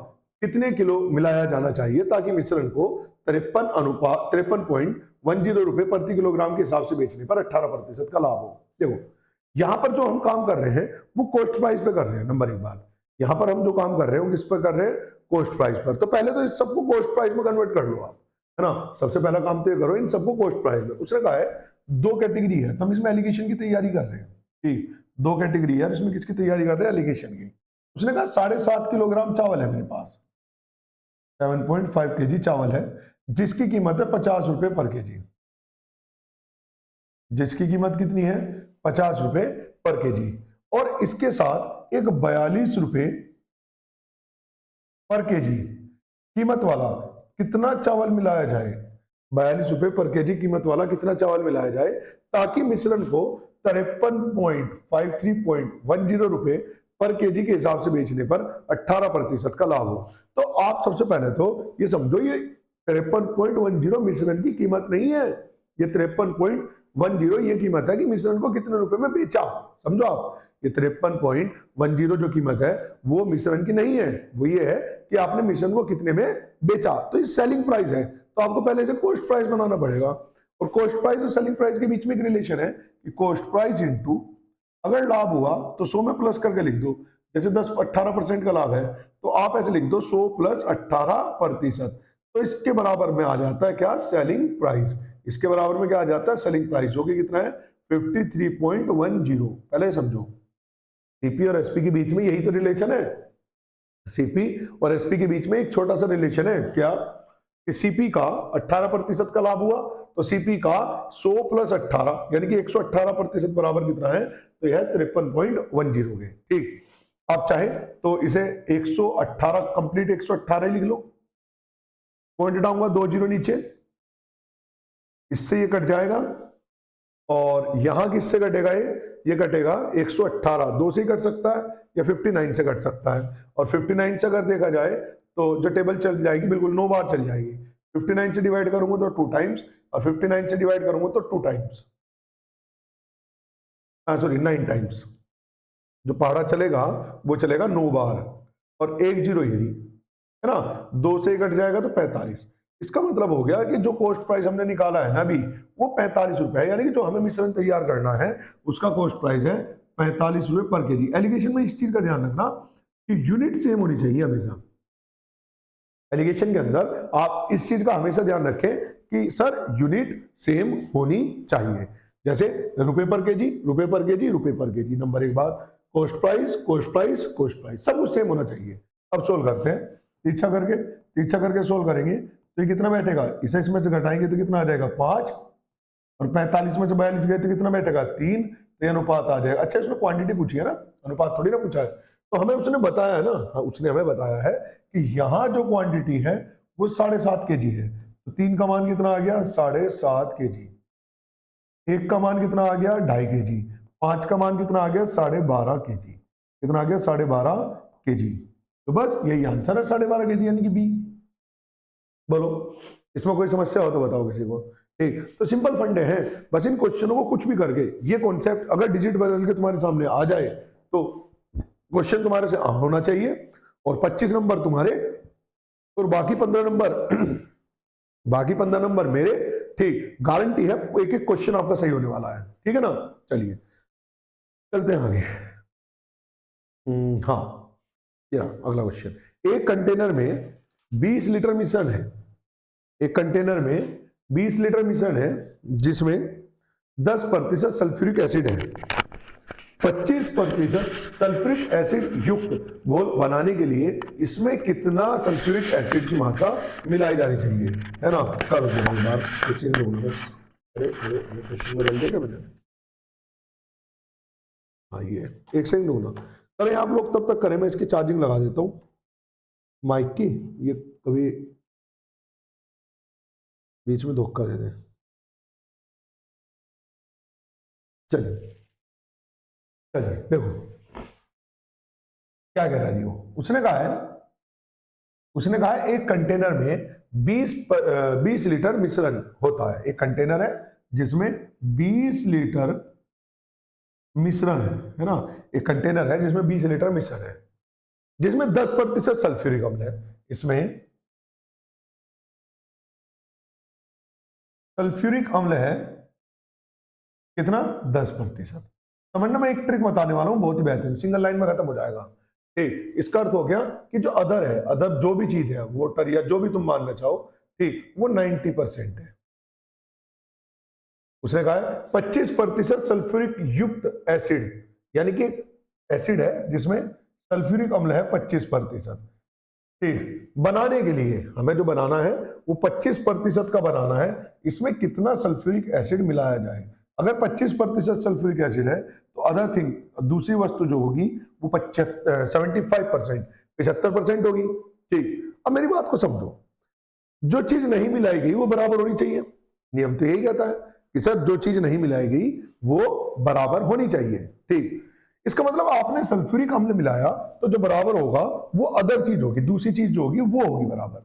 कितने किलो मिलाया जाना चाहिए ताकि मिश्रण को 53.10 रुपए प्रति किलोग्राम के हिसाब से बेचने पर 18% का लाभ हो। देखो यहां पर जो हम काम कर रहे हैं वो कॉस्ट प्राइस पे कर रहे हैं। नंबर एक बात, यहां पर हम जो काम कर रहे हैं वो किस पर कर रहे हैं? कॉस्ट प्राइस पर। तो पहले तो इस सबको कॉस्ट प्राइस में कन्वर्ट कर लो आप, है ना। सबसे पहला काम तो ये करो, इन सबको कॉस्ट प्राइस में। उसने कहा है 2 कैटेगरी है तो हम इसमें एलिगेशन की तैयारी कर रहे हैं, ठीक। 2 कैटेगरी है, इसमें किसकी तैयारी कर रहे हैं? एलिगेशन की। उसने कहा 7.5 किलोग्राम चावल है मेरे पास, 7.5 केजी चावल है जिसकी कीमत है 50 रुपए पर केजी। जिसकी कीमत कितनी है? 50 रुपए पर केजी। और इसके साथ एक 42 रुपए पर केजी कीमत वाला कितना चावल मिलाया जाए? 42 रुपए पर केजी कीमत वाला कितना चावल मिलाया जाए ताकि मिश्रण को 53.53.10 रुपए पर केजी के हिसाब से बेचने पर 18% का लाभ हो। तो आप सबसे पहले तो ये समझो, ये 53.10 मिश्रण की कीमत नहीं है, ये 53.10 ये कीमत है कि मिश्रण को कितने रुपए में बेचा। समझो आप, ये 53.10 जो कीमत है वो मिश्रण की नहीं है, वो ये है कि आपने मिश्रण को कितने में बेचा। तो ये सेलिंग प्राइस है, तो आपको पहले से कॉस्ट प्राइस बनाना पड़ेगा। और कॉस्ट प्राइस और सेलिंग प्राइस के बीच में एक रिलेशन है कि कॉस्ट प्राइस इनटू, अगर लाभ हुआ तो 100 में प्लस करके लिख दो। जैसे 18% का लाभ है तो आप ऐसे लिख दो 100 प्लस 18%। तो इसके बराबर में आ जाता है क्या? Selling price. इसके बराबर में क्या आ जाता है? Selling price. होगी कितना है? 53.10। पहले समझो, सीपी और एसपी के बीच में यही तो रिलेशन है। सीपी और एसपी के बीच में एक छोटा सा रिलेशन है, क्या? कि सीपी का 18% का लाभ हुआ तो सीपी का 100 प्लस 18 यानी कि 118% बराबर कितना है? तो यह 53.10 हो गए, ठीक। आप चाहे तो इसे 118 कंप्लीट 118 लिख लो, पॉइंट हटाऊंगा 2 जीरो नीचे, इससे ये कट जाएगा और यहां किससे कटेगा? ये कटेगा 118, 2 से ही कट सकता है या 59 से कट सकता है। और 59 से अगर देखा जाए तो जो टेबल चल जाएगी बिल्कुल 9 बार चल जाएगी। 59 से डिवाइड करूंगा तो 2 टाइम्स और 59 से डिवाइड करूंगा तो 2 टाइम्स, सॉरी 9 टाइम्स। जो पहाड़ा चलेगा वो चलेगा 9 बार और 1 जीरो ही है ना। 2 से ही कट जाएगा तो 45। इसका मतलब हो गया कि जो कॉस्ट प्राइस हमने निकाला है ना अभी, वो 45 रुपए है। यानी कि जो हमें मिश्रण तैयार करना है उसका कॉस्ट प्राइस है 45 रुपए पर केजी। एलिगेशन में इस चीज का ध्यान रखना कि यूनिट सेम होनी चाहिए हमेशा। एलिगेशन के अंदर आप इस चीज का हमेशा ध्यान रखें कि सर यूनिट सेम होनी चाहिए। जैसे रुपए पर केजी, रुपए पर केजी, रुपए पर केजी। नंबर एक बात, cost price, cost price, cost price, सब कुछ सेम होना चाहिए। अब सोल्व करते हैं, तिरछा करके सोल्व करेंगे तो ये कितना बैठेगा? इसे इसमें से घटाएंगे तो कितना आ जाएगा? 5। और 45 में से 42 गए तो कितना बैठेगा? 3। तो अनुपात आ जाएगा। अच्छा, इसमें क्वांटिटी पूछी है ना, अनुपात थोड़ी ना पूछा है। तो हमें उसने बताया है ना, उसने हमें बताया है कि यहाँ जो क्वांटिटी है वो 7.5 केजी है। तो 3 का मान कितना आ गया? 7.5 केजी। 1 का मान कितना आ गया? 2.5 केजी। 5 का मान कितना आ गया? 12.5 केजी। कितना आ गया? 12.5 केजी। तो बस यही आंसर है, 12.5 केजी यानी कि बी। बोलो, इसमें कोई समस्या हो तो बताओ किसी को, ठीक। तो सिंपल फंडे हैं, बस इन क्वेश्चनों को कुछ भी करके, ये कॉन्सेप्ट अगर डिजिट बदल के तुम्हारे सामने आ जाए तो क्वेश्चन तुम्हारे से होना चाहिए, और 25 नंबर तुम्हारे और बाकी 15 नंबर बाकी 15 नंबर मेरे। ठीक, गारंटी है एक एक क्वेश्चन आपका सही होने वाला है, ठीक है ना। चलिए चलते हैं आगे। हाँ, ये अगला क्वेश्चन। एक कंटेनर में 20 लीटर मिश्रण है। एक कंटेनर में 20 लीटर मिश्रण है जिसमें 10% सल्फ्यूरिक एसिड है। 25% सल्फ्यूरिक एसिड युक्त घोल बनाने के लिए इसमें कितना सल्फ्यूरिक एसिड की मात्रा मिलाई जानी चाहिए, है ना। करो क्वेश्चन बदल देगा मैंने। हाँ ये एक सेकंड दूंगा। अरे आप लोग तब तक करें, मैं इसकी चार्जिंग लगा देता हूँ माइक की, ये कभी बीच में धोखा दे दे। चलिए चलिए देखो क्या कह रहा है जी वो। उसने कहा है एक कंटेनर में 20 लीटर मिश्रण होता है। एक कंटेनर है जिसमें 20 लीटर मिश्रण है ना। एक कंटेनर है जिसमें 20 लीटर मिश्रण है जिसमें 10% सल्फ्यूरिक अम्ल है। इसमें सल्फ्यूरिक अम्ल है कितना, 10%। समझना, मैं एक ट्रिक बताने वाला हूं बहुत ही बेहतरीन, सिंगल लाइन में खत्म हो जाएगा। ठीक, इसका अर्थ हो गया कि जो अदर है, अदर जो भी चीज है, वाटर या जो भी तुम मानना चाहो, ठीक, वो 90% है। उसने कहा है 25% सल्फ्यूरिक युक्त एसिड, यानी कि एसिड है जिसमें सल्फ्यूरिक अम्ल है 25%। ठीक, बनाने के लिए हमें जो बनाना है वो 25% का बनाना है। इसमें कितना सल्फ्यूरिक एसिड मिलाया जाए। अगर 25% सल्फ्यूरिक एसिड है तो अदर थिंग, दूसरी वस्तु जो होगी वो 75% होगी। ठीक, अब मेरी बात को समझो, जो चीज नहीं मिलाई गई वो बराबर होनी चाहिए। नियम तो यही कहता है कि सर जो चीज नहीं मिलाई गई वो बराबर होनी चाहिए। ठीक, इसका मतलब आपने सल्फ्यूरिक अम्ल मिलाया तो जो बराबर होगा वो अदर चीज होगी, दूसरी चीज जो होगी वो होगी बराबर।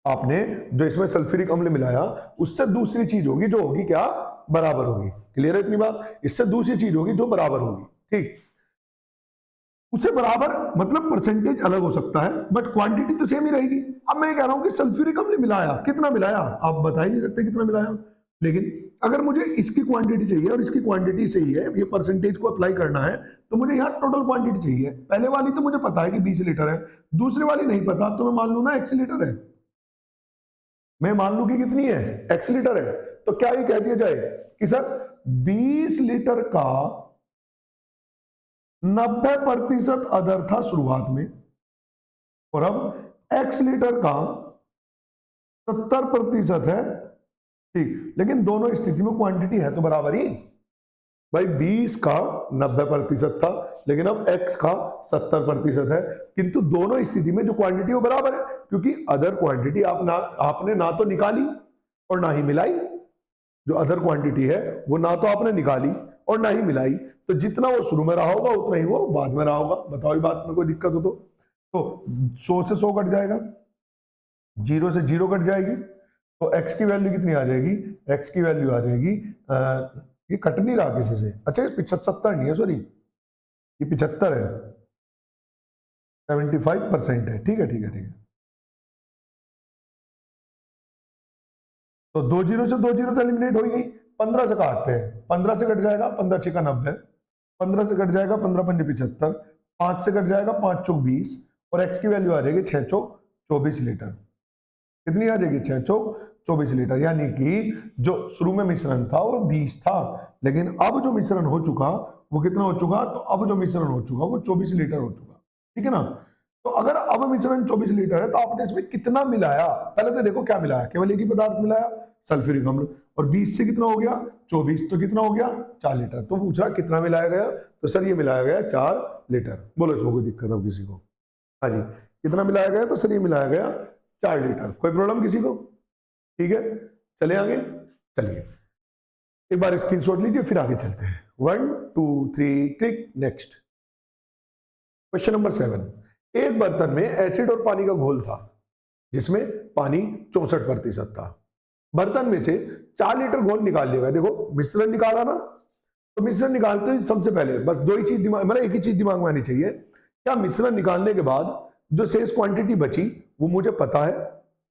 आपने जो इसमें सल्फ्यूरिक अम्ल मिलाया उससे दूसरी चीज होगी जो होगी क्या, बराबर होगी। क्लियर है इतनी बात। इससे दूसरी चीज होगी जो बराबर होगी। ठीक, उससे बराबर मतलब परसेंटेज अलग हो सकता है बट क्वांटिटी तो सेम ही रहेगी। अब मैं कह रहा हूं कि सल्फ्यूरिक अम्ल मिलाया, कितना मिलाया आप बता ही नहीं सकते कितना मिलाया, लेकिन अगर मुझे इसकी क्वांटिटी चाहिए और इसकी क्वांटिटी सही है, ये परसेंटेज को अप्लाई करना है, तो मुझे यहाँ टोटल क्वांटिटी चाहिए। पहले वाली तो मुझे पता है कि 20 लीटर है, दूसरी वाली नहीं पता, तो मैं मान लू ना x लीटर है। मैं मान लू कि कितनी है, x लीटर है। तो क्या ये कह दिया जाए कि सर 20 लीटर का 90% अदर था शुरुआत में, और अब x लीटर का 70% है। ठीक, लेकिन दोनों स्थिति में क्वांटिटी है तो बराबर ही। भाई 20 का 90% था, लेकिन अब x का 70% है, किंतु दोनों स्थिति में जो क्वांटिटी वो बराबर है, क्योंकि अदर क्वांटिटी आपने ना तो निकाली और ना ही मिलाई। जो अदर क्वांटिटी है वो ना तो आपने निकाली और ना ही मिलाई, तो जितना वो शुरू में रहा होगा उतना ही वो बाद में रहा होगा। बताओ, बात में कोई दिक्कत हो तो 100 से 100 कट जाएगा, 0 से 0 कट जाएगी, तो x की वैल्यू कितनी आ जाएगी, x की वैल्यू आ जाएगी, ये कट नहीं रहा किसी से। अच्छा, 75 नहीं है, सॉरी ये 75 है, 75% है। ठीक है ठीक है ठीक है। तो 2 जीरो से 2 जीरो तो एलिमिनेट हो ही गई। 15 से काटते हैं, 15 से कट जाएगा 15 6 का 90, 15 से कट जाएगा 15 5 75, 5 से कट जाएगा 5 चौक 20, और x की वैल्यू आ जाएगी 6 चौक 24 लीटर। कितनी आ जाएगी, 6 चौक 24 लीटर। यानी कि जो शुरू में मिश्रण था वो 20 था, लेकिन अब जो मिश्रण हो चुका वो कितना हो चुका, तो अब जो मिश्रण हो चुका वो 24 लीटर हो चुका। ठीक है ना। तो अगर अब मिश्रण 24 लीटर है तो आपने इसमें कितना मिलाया, पहले तो देखो क्या मिलाया, केवल एक ही पदार्थ मिलाया, सल्फ्यूरिक अम्ल, और 20 से कितना हो गया 24, तो कितना हो गया 4 लीटर। तो पूछ रहा कितना मिलाया गया, तो सर ये मिलाया गया 4 लीटर। बोलो इसमें कोई दिक्कत हो किसी को। हाँ जी, कितना मिलाया गया, तो सर ये मिलाया गया 4 लीटर। कोई प्रॉब्लम किसी को। ठीक है, चले आगे। चलिए एक बार स्क्रीनशॉट लीजिए फिर आगे चलते हैं। 1 2 3 क्लिक। Next question number 7। एक बर्तन में एसिड और पानी का घोल था जिसमें पानी 64% था। बर्तन में से 4 लीटर घोल निकाल लिया गया। देखो मिश्रण निकाला ना, तो मिश्रण निकालते ही सबसे पहले बस दो ही चीज दिमाग, मतलब एक ही चीज दिमाग में आनी चाहिए, क्या मिश्रण निकालने के बाद जो शेष क्वांटिटी बची वो मुझे पता है,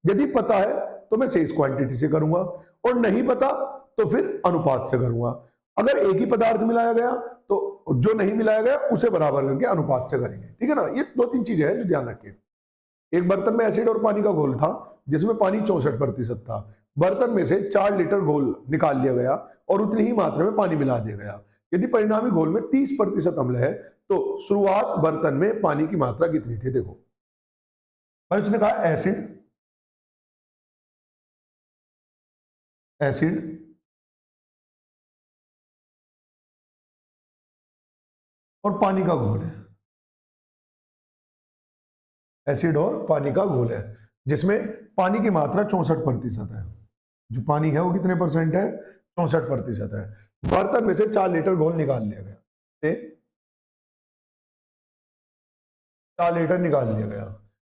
यदि पता है तो मैं शेष क्वांटिटी से करूंगा, और नहीं पता तो फिर अनुपात से करूंगा। अगर एक ही पदार्थ मिलाया गया तो जो नहीं मिलाया गया उसे बराबर करके अनुपात से करेंगे, ठीक है ना। ये दो तीन चीजें हैं जो ध्यान रखिए। एक बर्तन में एसिड और पानी का घोल था जिसमें पानी 64% था। बर्तन में से 4 लीटर घोल निकाल लिया गया और उतनी ही मात्रा में पानी मिला दिया गया। यदि परिणामी घोल में 30% अम्ल है तो शुरुआत बर्तन में पानी की मात्रा कितनी थी। देखो भाई उसने कहा एसिड एसिड और पानी का घोल है, एसिड और पानी का घोल है जिसमें पानी की मात्रा 64% है। जो पानी है वो कितने परसेंट है, 64% है। बर्तन में से 4 लीटर घोल निकाल लिया गया, 4 लीटर निकाल लिया गया,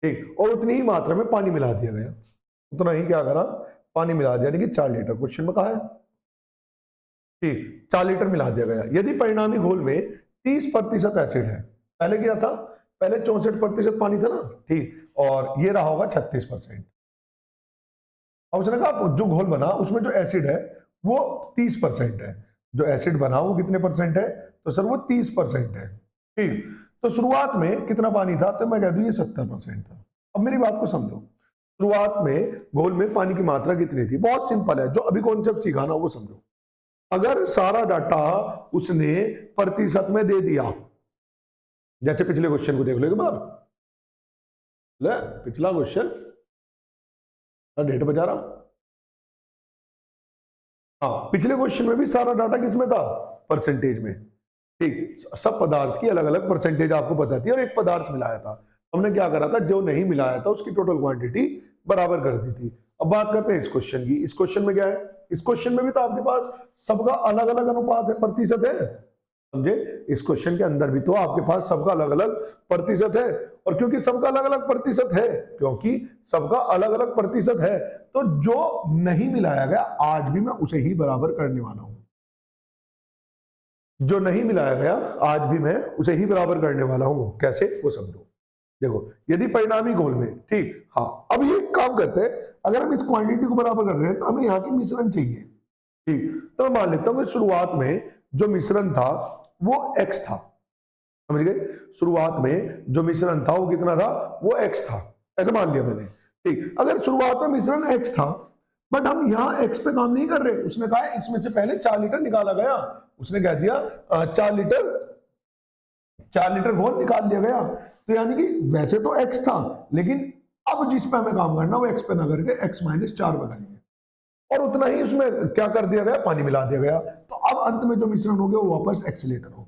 ठीक, और उतनी ही मात्रा में पानी मिला दिया गया, उतना ही क्या करा, पानी मिला दिया, यानी कि 4 लीटर क्वेश्चन में कहा है, ठीक, 4 लीटर मिला दिया गया। यदि परिणामी घोल में 30% एसिड है, पहले क्या था, पहले 64% पानी था ना, ठीक, और ये रहा होगा 36%। अब उसने कहा जो घोल बना उसमें जो एसिड है वो 30% है, जो एसिड बना वो कितने परसेंट है, तो सर वो 30% है, ठीक। तो शुरुआत में कितना पानी था, तो मैं कह दूं ये 70% था। अब मेरी बात को समझो, शुरुआत में घोल में पानी की मात्रा कितनी थी, बहुत सिंपल है, जो अभी कॉन्सेप्ट सीखा ना वो समझो। अगर सारा डाटा उसने प्रतिशत में दे दिया, जैसे पिछले क्वेश्चन को देख लो एक बार, ले पिछला क्वेश्चन, डेट बजा रहा हूं, हाँ पिछले क्वेश्चन में भी सारा डाटा किसमें था, परसेंटेज में, ठीक। सब पदार्थ की अलग अलग परसेंटेज आपको पता थी और एक पदार्थ मिलाया था, हमने क्या करा था, जो नहीं मिलाया था उसकी टोटल क्वांटिटी बराबर कर दी थी। अब बात करते हैं इस क्वेश्चन की। इस क्वेश्चन में क्या है, इस क्वेश्चन में भी तो आपके पास सबका अलग अलग अनुपात है, प्रतिशत है, समझे। इस क्वेश्चन के अंदर भी तो आपके पास सबका अलग अलग प्रतिशत है, और क्योंकि सबका अलग अलग प्रतिशत है, क्योंकि सबका अलग अलग प्रतिशत है, तो जो नहीं मिलाया गया आज भी मैं उसे ही बराबर करने वाला हूं, जो नहीं मिलाया गया आज भी मैं उसे ही बराबर करने वाला हूं। कैसे, वो समझो। देखो यदि परिणामी घोल में, ठीक, हाँ अब ये काम करते हैं, अगर हम इस क्वांटिटी को बराबर कर रहे हैं तो हमें यहाँ की मिश्रण चाहिए, ठीक। तो मैं मान लेता हूं कि शुरुआत में जो मिश्रण था वो x था, समझ गए, शुरुआत में जो मिश्रण था वो कितना था, वो x था, ऐसे मान लिया मैंने, ठीक। अगर शुरुआत में मिश्रण x था, बट हम यहाँ x पे काम नहीं कर रहे, उसने कहा इसमें से पहले 4 लीटर निकाला गया, उसने कह दिया 4 लीटर घोल निकाल दिया गया, तो यानी कि वैसे तो x था, लेकिन अब जिस पे हमें काम करना वो x पे ना करके x - 4 पे करेंगे, और उतना ही उसमें क्या कर दिया गया, पानी मिला दिया गया। तो अब अंत में जो मिश्रण हो गया वो वापस एक्सीलेटर हो गया।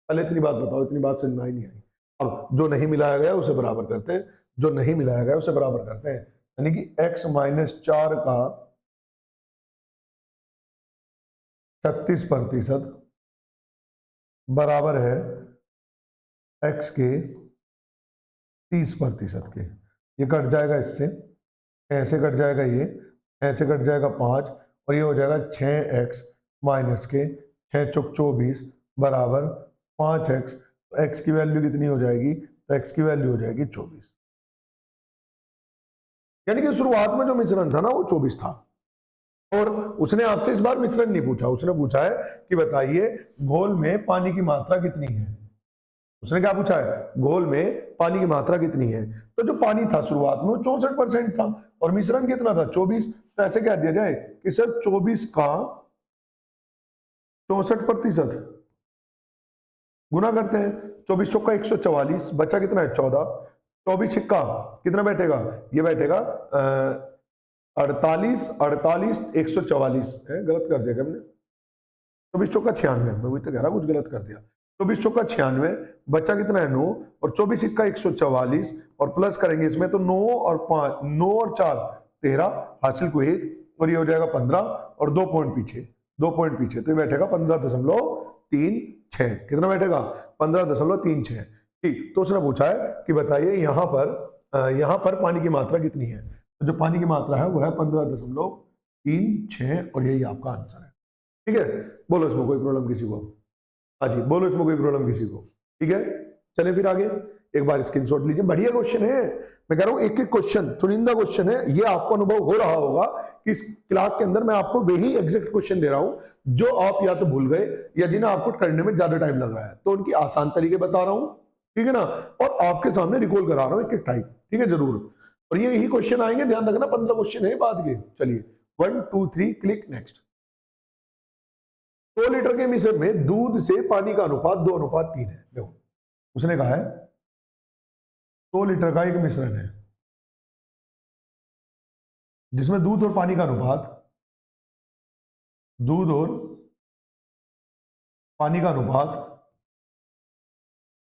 पहले इतनी बात बताओ, इतनी बात समझ में आई नहीं आई। अब जो नहीं मिलाया गया उसे बराबर करते हैं, जो नहीं मिलाया गया उसे बराबर करते हैं, यानी कि x - 4 का 36% बराबर है x के 30% के। ये कट जाएगा इससे, ऐसे कट जाएगा, ये ऐसे कट जाएगा 5, और ये हो जाएगा 6x माइनस के 6 चौक 24 बराबर 5x। तो x की वैल्यू कितनी हो जाएगी, तो x की वैल्यू हो जाएगी 24, यानी कि शुरुआत में जो मिश्रण था ना वो 24 था, और उसने आपसे इस बार मिश्रण नहीं पूछा, उसने पूछा है कि बताइए घोल में पानी की मात्रा कितनी है। उसने क्या पूछा है, घोल में पानी की मात्रा कितनी है। तो जो पानी था शुरुआत में वो 64% था, और मिश्रण कितना था, 24। तो ऐसे कह दिया जाए कि सर 24 का 64% गुना करते हैं, 24 चौका 144, बचा कितना है 14, 24 छिक्का कितना बैठेगा, ये बैठेगा 48 48 144 है, गलत कर दिया हमने, 24 चौका 96, मैं वही तो कह रहा कुछ गलत कर दिया, 24 चौका 96, बचा कितना है 9, और 24 इक्का 144, और प्लस करेंगे इसमें तो 9 और 5, 9 और 4 13, हासिल को 1, और ये हो जाएगा 15, और 2 पॉइंट पीछे, 2 पॉइंट पीछे, तो ये बैठेगा 15.36, कितना बैठेगा 15.36, ठीक। तो उसने पूछा है कि बताइए यहाँ पर पानी की मात्रा कितनी है, तो जो पानी की मात्रा है वो है 15.36, और यही आपका आंसर है। ठीक है, बोलो इसमें कोई प्रॉब्लम किसी को? हाँ जी, बोलो इसमें कोई प्रॉब्लम किसी को? ठीक है, चले फिर आगे, एक बार स्क्रीनशॉट लीजिए, बढ़िया क्वेश्चन है। मैं कह रहा हूं एक एक क्वेश्चन चुनिंदा क्वेश्चन है, ये आपको अनुभव हो रहा होगा कि इस क्लास के अंदर मैं आपको वही एग्जैक्ट क्वेश्चन दे रहा हूं जो आप या तो भूल गए या जिन्हें आपको करने में ज्यादा टाइम लग रहा है, तो उनकी आसान तरीके बता रहा हूं, ठीक है ना, और आपके सामने रिकॉल करा रहा हूं एक एक टाइप, ठीक है जरूर। और ये यही क्वेश्चन आएंगे, ध्यान रखना 15 क्वेश्चन है बाद के। चलिए 1 2 3 क्लिक नेक्स्ट। 100 लीटर के मिश्रण में दूध से पानी का अनुपात 2:3 है। देखो उसने कहा है 100 लीटर का एक मिश्रण है जिसमें दूध और पानी का अनुपात, दूध और पानी का अनुपात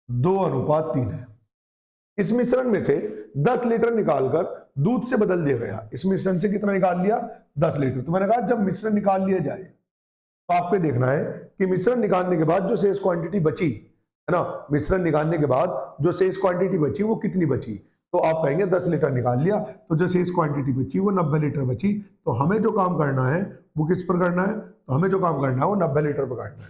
2:3 है। इस मिश्रण में से 10 लीटर निकालकर दूध से बदल दिया गया। इस मिश्रण से कितना निकाल लिया? 10 लीटर। तो मैंने कहा जब मिश्रण निकाल लिया जाए तो आपको देखना है कि मिश्रण निकालने के बाद जो शेष क्वांटिटी बची है ना, मिश्रण निकालने के बाद जो शेष क्वांटिटी बची वो कितनी बची, तो आप कहेंगे 10 लीटर निकाल लिया, तो जो शेष क्वांटिटी बची वो 90 लीटर बची। तो हमें जो काम करना है वो किस पर करना है? तो हमें जो काम करना है वो 90 लीटर पर करना है।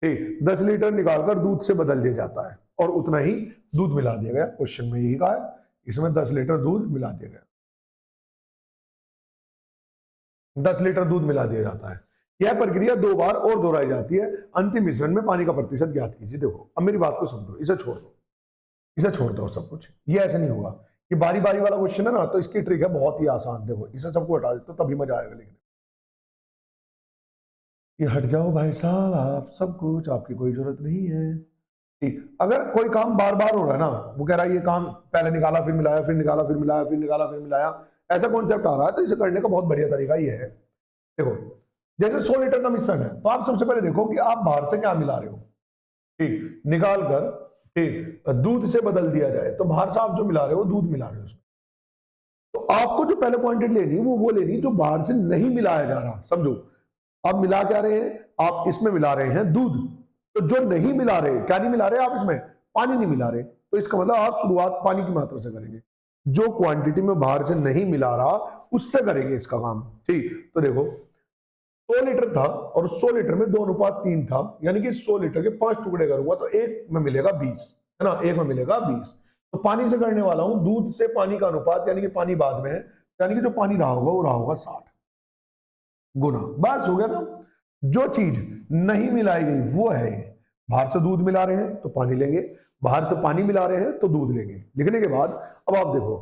ठीक, 10 लीटर निकालकर दूध से बदल दिया जाता है और उतना ही दूध मिला दिया गया। क्वेश्चन में यही कहा है, इसमें 10 लीटर दूध मिला दिया गया, 10 लीटर दूध मिला दिया जाता है। यह प्रक्रिया 2 बार और दोहराई जाती है। अंतिम मिश्रण में पानी का प्रतिशत ज्ञात कीजिए। देखो अब मेरी बात को समझो, इसे छोड़ दो, इसे छोड़ दो सब कुछ, ये ऐसे नहीं होगा। कि बारी बारी वाला क्वेश्चन है ना, तो इसकी ट्रिक है बहुत ही आसान। देखो इसे सबको हटा दे तो तभी मजा आएगा। लेकिन ये हट जाओ भाई साहब, आप सब कुछ, आपकी कोई जरूरत नहीं है। ठीक, अगर कोई काम बार बार हो रहा है ना, वो कह रहा है ये काम पहले निकाला फिर मिलाया, फिर निकाला फिर मिलाया, फिर निकाला फिर मिलाया, ऐसा कॉन्सेप्ट आ रहा है, तो इसे करने का बहुत बढ़िया तरीका ये है। देखो जैसे 100 लीटर का मिश्रण है, तो आप सबसे पहले देखो कि आप बाहर से क्या मिला रहे हो। ठीक, निकाल कर ठीक दूध से बदल दिया जाए, तो बाहर से आप जो मिला रहे हो दूध मिला रहे हो उसमें। तो आपको जो पहले क्वांटिटी लेनी वो लेनी जो बाहर से नहीं मिलाया जा रहा। समझो आप मिला क्या रहे हैं? आप इसमें मिला रहे हैं दूध। तो जो नहीं मिला रहे, क्या नहीं मिला रहे आप इसमें? पानी नहीं मिला रहे। तो इसका मतलब आप शुरुआत पानी की मात्रा से करेंगे। जो क्वांटिटी में बाहर से नहीं मिला रहा उससे करेंगे इसका काम। ठीक, तो देखो 100 लीटर था और 100 लीटर में 2:3 था, यानी कि 100 लीटर के 5 टुकड़े करूंगा तो एक में मिलेगा 20, है ना, एक में मिलेगा 20। तो पानी से करने वाला हूं, दूध से पानी का अनुपात, यानी कि पानी बाद में है, यानी कि जो पानी रहा होगा वो रहा होगा 60 गुना। बस हो गया ना। जो चीज नहीं मिलाई गई वो है, बाहर से दूध मिला रहे हैं तो पानी लेंगे, बाहर से पानी मिला रहे हैं तो दूध लेंगे। लिखने के बाद अब आप देखो,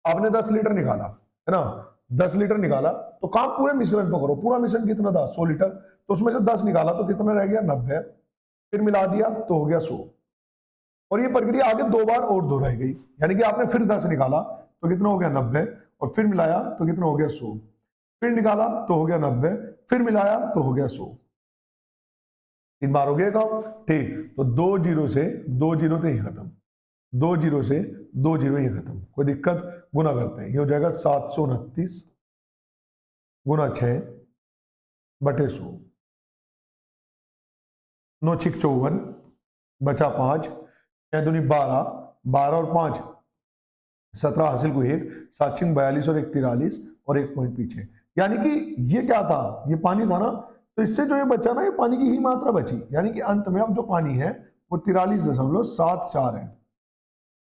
आपने 10 लीटर निकाला है ना, 10 लीटर निकाला तो काम पूरे मिश्रण पर करो। पूरा मिश्रण कितना था? 100 लीटर। तो उसमें से 10 निकाला तो कितना रह गया? 90। फिर मिला दिया तो हो गया 100। और ये प्रक्रिया आगे 2 बार और दोहराई गई, यानी कि आपने फिर 10 निकाला तो कितना हो गया? 90। और फिर मिलाया तो कितना हो गया? 100। फिर निकाला तो हो गया 90, फिर मिलाया तो हो गया 100। 3 बार हो गया काम। ठीक, तो 2 जीरो से 2 जीरो तो ही खत्म, 2 जीरो से 2 जीरो ही खत्म, कोई दिक्कत? गुना करते हैं, ये हो जाएगा 729 गुना 6 बटे 100, 9 6 54, बचा 5, 6 दूनी 12, 12 और 5 17 हासिल को 1, 7 6 42 और 1 43 और 1 पॉइंट पीछे। यानी कि ये क्या था? ये पानी था ना, तो इससे जो ये बचा ना, ये पानी की ही मात्रा बची, यानी कि अंत में अब जो पानी है वो 43.74 है।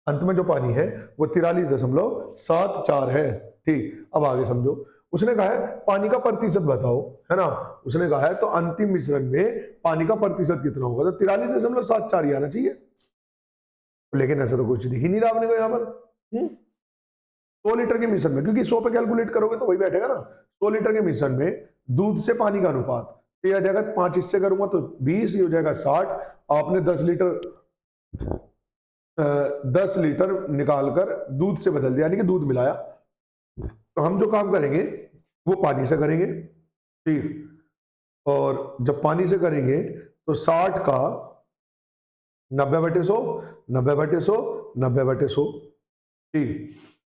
अंत में जो पानी है वो 43.74 है। ठीक, अब आगे समझो। उसने कहा है पानी का प्रतिशत बताओ, है ना। उसने कहा है तो अंतिम मिश्रण में पानी का प्रतिशत कितना होगा? तो 43.74 ही आना चाहिए, लेकिन ऐसा तो कुछ दिख ही नहीं रहा अपने को यहाँ पर। 100 लीटर के मिश्रण में, क्योंकि 100 पे कैलकुलेट करोगे तो वही बैठेगा ना। 100 लीटर के मिश्रण में दूध से पानी का अनुपात, तो यह आ जाएगा 5 हिस्से करूंगा तो 20, ये हो जाएगा 60। आपने 10 लीटर निकालकर दूध से बदल दिया, यानी कि दूध मिलाया। तो हम जो काम करेंगे वो पानी से करेंगे। ठीक, और जब पानी से करेंगे तो 60 का 90/100, 90/100, 90/100। ठीक,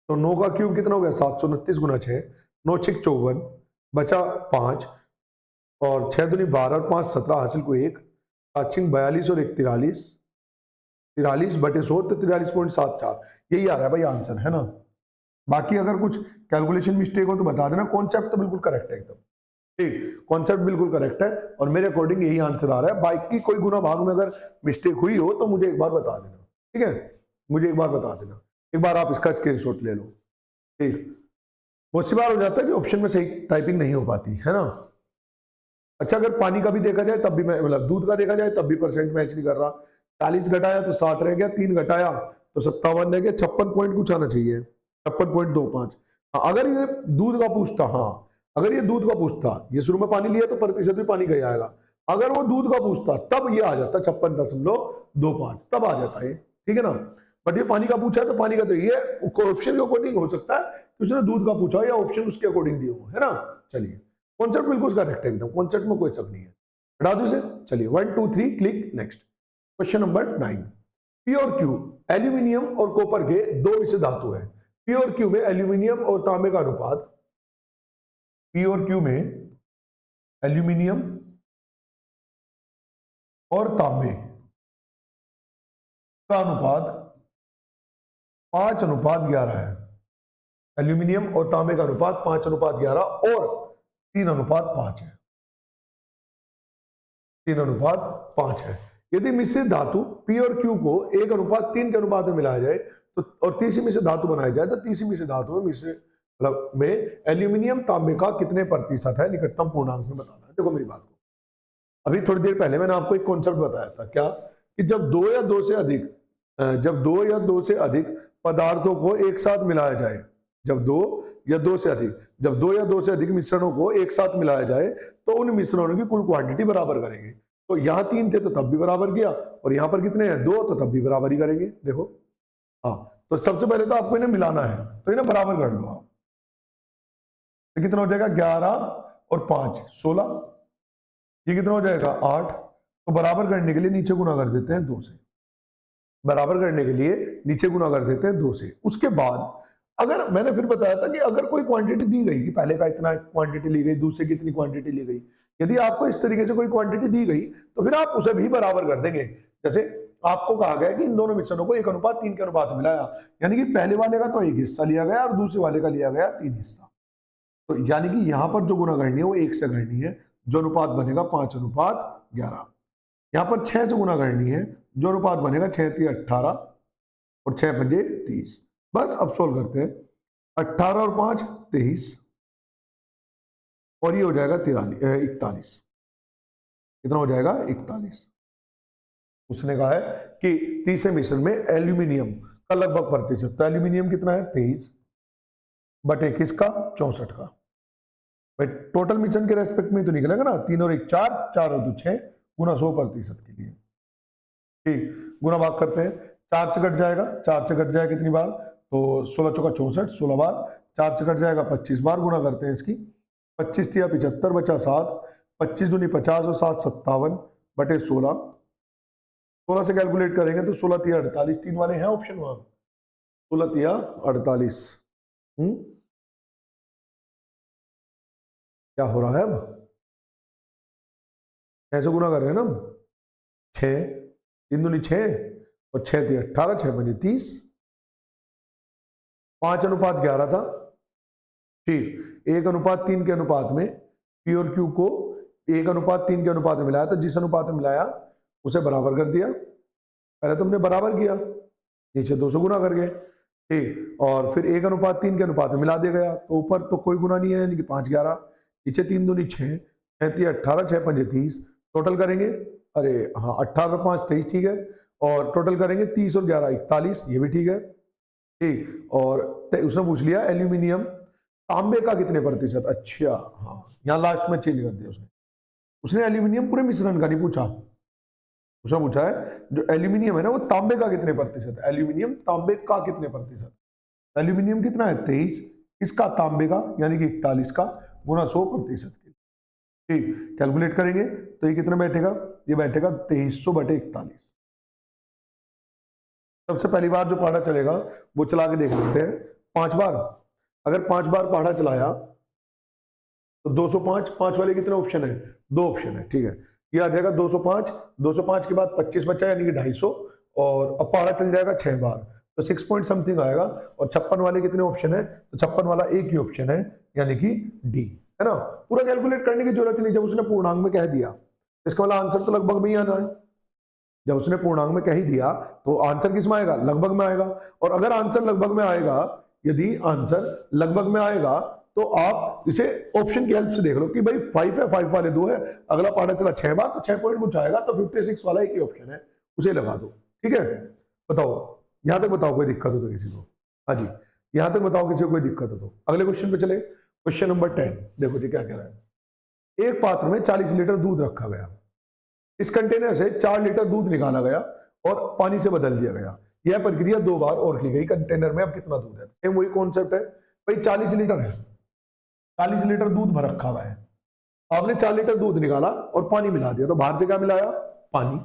तो 9 का क्यूब कितना हो गया? 729 गुना 6, 9 6 54, बचा 5 और 6 दूनी 12 और 5 17 हासिल को 1, 7 6 42 और 1 43, 43/100 तो 43.74। यही आ रहा है भाई आंसर, है ना। बाकी अगर कुछ कैलकुलेशन मिस्टेक हो तो बता देना, कॉन्सेप्ट तो बिल्कुल करेक्ट है एकदम। ठीक, कॉन्सेप्ट बिल्कुल करेक्ट है और मेरे अकॉर्डिंग यही आंसर आ रहा है। बाकी कोई गुना भाग में अगर मिस्टेक हुई हो तो मुझे एक बार बता देना, ठीक है, मुझे एक बार बता देना, एक बार आप इसका स्क्रीनशॉट ले लो। ठीक, बहुत सी बार हो जाता है कि ऑप्शन में सही टाइपिंग नहीं हो पाती है ना। अच्छा, अगर पानी का भी देखा जाए तब भी मैं मतलब दूध का देखा जाए तब भी परसेंट मैच नहीं कर रहा। 40 घटाया तो 60 रह गया, 3 घटाया तो 57 रह गया, 56 पॉइंट कुछ आना चाहिए, 56.25। अगर ये दूध का पूछता, हाँ अगर ये दूध का पूछता, ये शुरू में पानी लिया तो प्रतिशत भी पानी का ही आएगा। अगर वो दूध का पूछता तब ये आ जाता 56.25, तब आ जाता है, ठीक है ना। बट ये पानी का पूछा है तो पानी का तो ये ऑप्शन के अकॉर्डिंग हो सकता है कि उसने दूध का पूछा या ऑप्शन उसके अकॉर्डिंग दिए हो, है ना। चलिए, कॉन्सेप्ट बिल्कुल करेक्ट है एकदम, कॉन्सेप्ट में कोई शक नहीं है, हटा दो इसे। चलिए 1 2 3 click next. Question number 9, P और क्यू एल्यूमिनियम और कॉपर के दो मिश्र धातु है। पी और क्यू में एल्यूमिनियम और तांबे का अनुपात, पी और क्यू में एल्यूमिनियम और तांबे का अनुपात 5:11 है। एल्यूमिनियम और तांबे का अनुपात 5:11 और 3:5 है, 3:5 है। यदि मिश्रित धातु P और Q को 1:3 के अनुपात में मिलाया जाए तो और तीसरी मिश्रित धातु बनाई जाए तो तीसरी मिश्रित धातु में मतलब में एल्यूमिनियम तांबे का कितने प्रतिशत है, निकटतम पूर्णांक में बताना है। देखो मेरी बात को, अभी थोड़ी देर पहले मैंने आपको एक कॉन्सेप्ट बताया था, क्या कि जब दो या दो से अधिक पदार्थों को एक साथ मिलाया जाए, जब दो या दो से अधिक मिश्रणों को एक साथ मिलाया जाए तो उन मिश्रणों की कुल क्वांटिटी बराबर करेंगे। तो यहां 3 थे तो तब भी बराबर किया, और यहां पर कितने हैं 2, तो तब भी बराबर ही करेंगे। देखो, हाँ, तो सबसे पहले तो आपको इन्हें मिलाना है, तो इन्हें बराबर कर लो आप। तो कितना हो जाएगा 11 और 5 16, ये कितना हो जाएगा 8। तो बराबर करने के लिए नीचे गुना कर देते हैं 2 से, बराबर करने के लिए नीचे गुना कर देते हैं 2 से। उसके बाद अगर मैंने फिर बताया था कि अगर कोई क्वांटिटी दी गई कि पहले का इतना क्वांटिटी ली गई, दूसरे की इतनी क्वांटिटी ली गई, यदि आपको इस तरीके से कोई क्वांटिटी दी गई तो फिर आप उसे भी बराबर कर देंगे। जैसे आपको कहा गया कि इन दोनों मिश्रणों को 1:3 के अनुपात में मिलाया, यानी कि पहले वाले का तो 1 हिस्सा लिया गया और दूसरे वाले का लिया गया 3 हिस्सा। तो यानी कि यहां पर जो गुना करनी है वो 1 से करनी है, जो अनुपात बनेगा 5:11। यहां पर 6 से गुना करनी है, जो अनुपात बनेगा 6 3 18 और 6 5 30। बस अब सोल्व करते हैं, 18 और 5 23 और ये हो जाएगा 41। कितना हो जाएगा 41। उसने कहा है कि तीसरे मिश्रण में एल्यूमिनियम का लगभग प्रतिशत, तो एल्यूमिनियम कितना है 23 बटे किसका 64 का। भाई टोटल मिश्रण के रेस्पेक्ट में तो निकलेगा ना, 3 और 1 4, 4 और 2 6 गुना 100% के लिए। ठीक, गुना भाग करते हैं, 4 से कट जाएगा, 4 से कट जाएगा कितनी बार, तो 16 चौका 64, 16 बार, 4 से कट जाएगा 25 बार, गुना करते हैं इसकी, 25 तिया 75 बचा 7, 25 दूनी 50 और 7 57 बटे 16, 16 से कैलकुलेट करेंगे तो 16 तिया 48, 3 वाले हैं ऑप्शन वहां, 16 तिया 48। क्या हो रहा है अब, कैसे गुना कर रहे हैं ना हम, 6 3 दूनी 6 और 6 तिया 18, 6 5 30, 5:11 था। ठीक, 1:3 के अनुपात में पी और क्यू को 1:3 के अनुपात में मिलाया, तो जिस अनुपात में मिलाया उसे बराबर कर दिया। पहले तो हमने बराबर किया, नीचे 200 गुना कर गए। ठीक, और फिर 1:3 के अनुपात में मिला दिया गया, तो ऊपर तो कोई गुना नहीं है, यानी कि 5:11, नीचे 3 दूनी 6, 6 तिया 18, 6 5 30, टोटल करेंगे, अरे हाँ 18 और 5 23, ठीक है, और टोटल करेंगे 30 और 11 41, ये भी ठीक है। ठीक, और उसने पूछ लिया एल्यूमिनियम तांबे का कितने प्रतिशत। अच्छा हाँ, यहाँ लास्ट में चेंज कर दिया उसने एल्यूमिनियम पूरे मिश्रण का नहीं पूछा, उसने पूछा है जो एल्यूमिनियम है ना वो तांबे का कितने प्रतिशत, एल्यूमिनियम तांबे का कितने प्रतिशत। एल्यूमिनियम कितना है 23, इसका तांबे का यानी कि 41 का गुना 100% के। ठीक, कैलकुलेट करेंगे तो ये कितना बैठेगा, ये बैठेगा 2300 बटे 41। सबसे पहली बार जो पहाड़ा चलेगा वो चला के देख लेते हैं 5 बार। अगर 5 बार पहाड़ा चलाया तो 205, 5 वाले कितने ऑप्शन है, 2 ऑप्शन है, ठीक है, ये आ जाएगा 205, 205 के बाद 25 बचा यानी कि 250, और अब पहाड़ा चल जाएगा 6 बार तो 6 पॉइंट समथिंग आएगा। और 56 वाले कितने ऑप्शन है, तो 56 वाला एक ही ऑप्शन है यानी कि डी। है ना, पूरा कैलकुलेट करने की जरूरत ही नहीं, जब उसने पूर्णांक में कह दिया इसका मतलब आंसर तो लगभग में ही आना है। जब उसने पूर्णांक में कह ही दिया तो आंसर किस में आएगा, लगभग में आएगा। और अगर आंसर लगभग में आएगा, यदि आंसर लगभग में आएगा तो आप इसे ऑप्शन की हेल्प से देख लो कि भाई 5 है, 5 वाले 2 है, अगला पार्ट चला 6 बार तो 6 पॉइंट कुछ आएगा, तो 56 वाला एक ही ऑप्शन है, उसे लगा दो। ठीक है, बताओ यहां तक, बताओ कोई दिक्कत हो तो किसी को। हाँ जी, यहां तक बताओ किसी को कोई दिक्कत हो तो। अगले क्वेश्चन पे चले, क्वेश्चन नंबर 10। देखो जी क्या कह रहा है। एक पात्र में 40 लीटर दूध रखा गया, इस कंटेनर से 4 लीटर दूध निकाला गया और पानी से बदल दिया गया। यह प्रक्रिया 2 बार और की गई। कंटेनर में अब कितना दूध है? सेम वही कॉन्सेप्ट है भाई, 40 लीटर है, 40 लीटर दूध भर रखा हुआ है, आपने 4 लीटर दूध निकाला और पानी मिला दिया, तो बाहर से क्या मिलाया? पानी।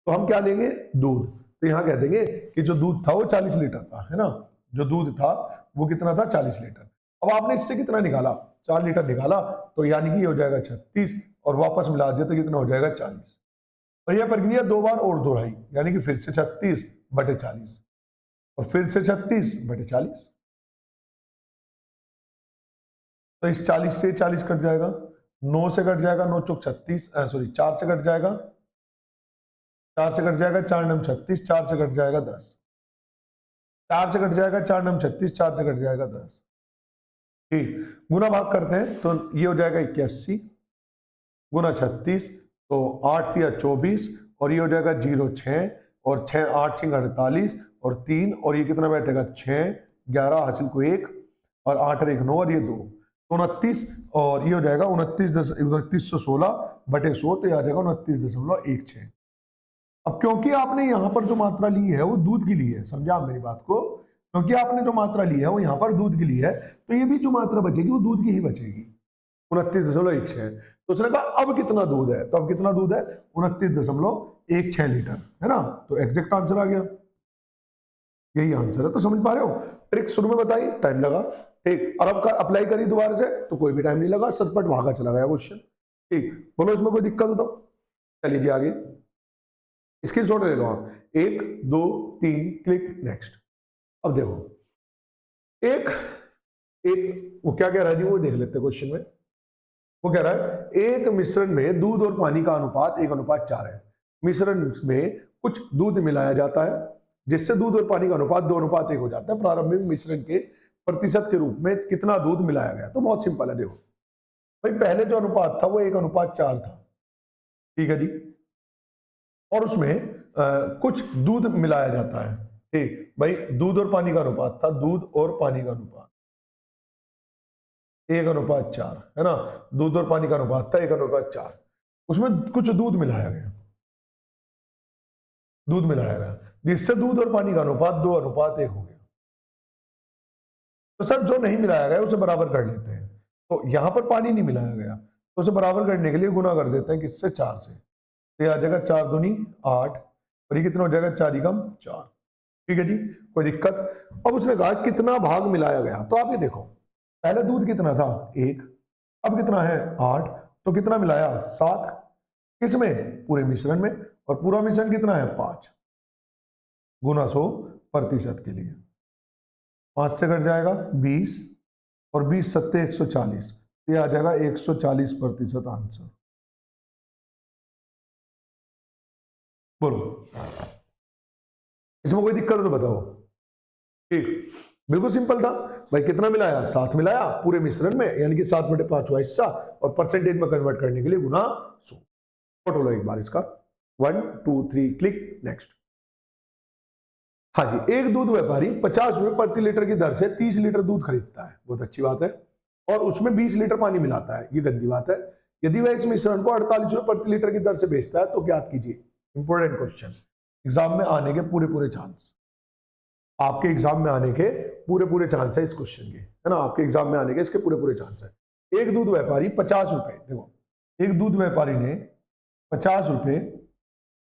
तो हम क्या लेंगे? दूध। तो यहां कह देंगे कि जो दूध था वो 40 लीटर था, है ना, जो दूध था वो कितना था? 40 लीटर। अब आपने इससे कितना निकाला? 4 लीटर निकाला, तो यानी कि हो जाएगा 36, और वापस मिला दिया तो कितना हो जाएगा? 40। और यह प्रक्रिया 2 बार और दोहराई, यानी कि फिर से 36/40 और फिर से 36/40। तो इस 40 से 40 कट जाएगा, 9 से कट जाएगा, 9 चौक 36, सॉरी 4 से कट जाएगा, 4 से कट जाएगा, 4 नम 36, 4 से कट जाएगा 10, 4 से कट जाएगा, 4 नम 36, 4 से कट जाएगा 10। ठीक, गुना भाग करते हैं तो ये हो जाएगा 81 गुना 36, तो 8 या 24, और ये हो जाएगा 0,6, और 6 8 6 48, और 3, और ये कितना बैठेगा? 6 11 हासिल को 1, और 8 और 1 9, और ये 2 29, और ये हो जाएगा 29,16/100, तो ये आ जाएगा 29.16। अब क्योंकि आपने यहाँ पर जो मात्रा ली है वो दूध की ली है, समझा आप मेरी बात को, क्योंकि आपने जो मात्रा ली है वो यहाँ पर दूध की ली है, तो ये भी जो मात्रा बचेगी वो दूध की ही बचेगी, 29.16। तो उसने कहा अब कितना दूध है, तो अब कितना दूध है? 29.16 लीटर, है ना, तो एग्जैक्ट आंसर आ गया, यही आंसर है। तो समझ पा रहे हो, ट्रिक शुरू में बताई, टाइम लगा, ठीक, और अब अप्लाई करी दोबारा से तो कोई भी टाइम नहीं लगा, सटपट भागा चला गया क्वेश्चन। ठीक, बोलो इसमें कोई दिक्कत हो तो। चलिए जी आगे, स्क्रीन शॉट ले लो आप, 1 2 3 क्लिक नेक्स्ट। अब देखो, एक एक वो क्या कह रहा है जी, वो देख लेते हैं क्वेश्चन में। वो कह रहा है एक मिश्रण में दूध और पानी का अनुपात 1:4 है। मिश्रण में कुछ दूध मिलाया जाता है जिससे दूध और पानी का अनुपात 2:1 हो जाता है। प्रारंभिक मिश्रण के प्रतिशत के रूप में कितना दूध मिलाया गया? तो बहुत सिंपल है, देखो भाई पहले जो अनुपात था वो 1:4 था, ठीक है जी, और उसमें कुछ दूध मिलाया जाता है, ठीक भाई, दूध और पानी का अनुपात था, दूध और पानी का अनुपात 1:4, है ना, दूध और पानी का अनुपात था 1:4, उसमें कुछ दूध मिलाया गया, दूध मिलाया गया जिससे दूध और पानी का अनुपात 2:1 हो गया। तो सर जो नहीं मिलाया गया उसे बराबर कर लेते हैं, तो यहां पर पानी नहीं मिलाया गया तो उसे बराबर करने के लिए गुना कर देते हैं किससे? 4 से, तो ये आ जाएगा 4 दूनी 8, और ये कितना हो जाएगा? 4 एकम 4। ठीक है जी, कोई दिक्कत? अब उसने कहा कितना भाग मिलाया गया, तो आप ये देखो पहले दूध कितना था? 1, अब कितना है? 8, तो कितना मिलाया? 7, किसमें? पूरे मिश्रण में, और पूरा मिश्रण कितना है? 5 गुना 100% के लिए 5 से कट जाएगा 20, और 20 सत्ते 140, ये आ जाएगा 140% आंसर। बोलो इसमें कोई दिक्कत हो तो बताओ। ठीक, बिल्कुल सिंपल था भाई, कितना मिलाया? 7 मिलाया पूरे मिश्रण में, यानी कि 7/5 हुआ हिस्सा, और परसेंटेज में कन्वर्ट करने के लिए गुना 100। फोटो लो एक बार इसका, 1 2 3 क्लिक नेक्स्ट। हाँ जी, एक दूध व्यापारी 50 रुपए प्रति लीटर की दर से 30 लीटर दूध खरीदता है, बहुत अच्छी बात है, और उसमें 20 लीटर पानी मिलाता है, ये गंदी बात है। यदि वह इस मिश्रण को 48 रुपए प्रति लीटर की दर से बेचता है तो ज्ञात कीजिए। इंपॉर्टेंट क्वेश्चन, एग्जाम में आने के पूरे पूरे चांस, आपके एग्जाम में आने के पूरे पूरे चांस है इस क्वेश्चन के, है ना, आपके एग्जाम में आने के इसके पूरे पूरे चांस है। एक दूध व्यापारी 50 रुपए, देखो एक दूध व्यापारी ने 50 रुपए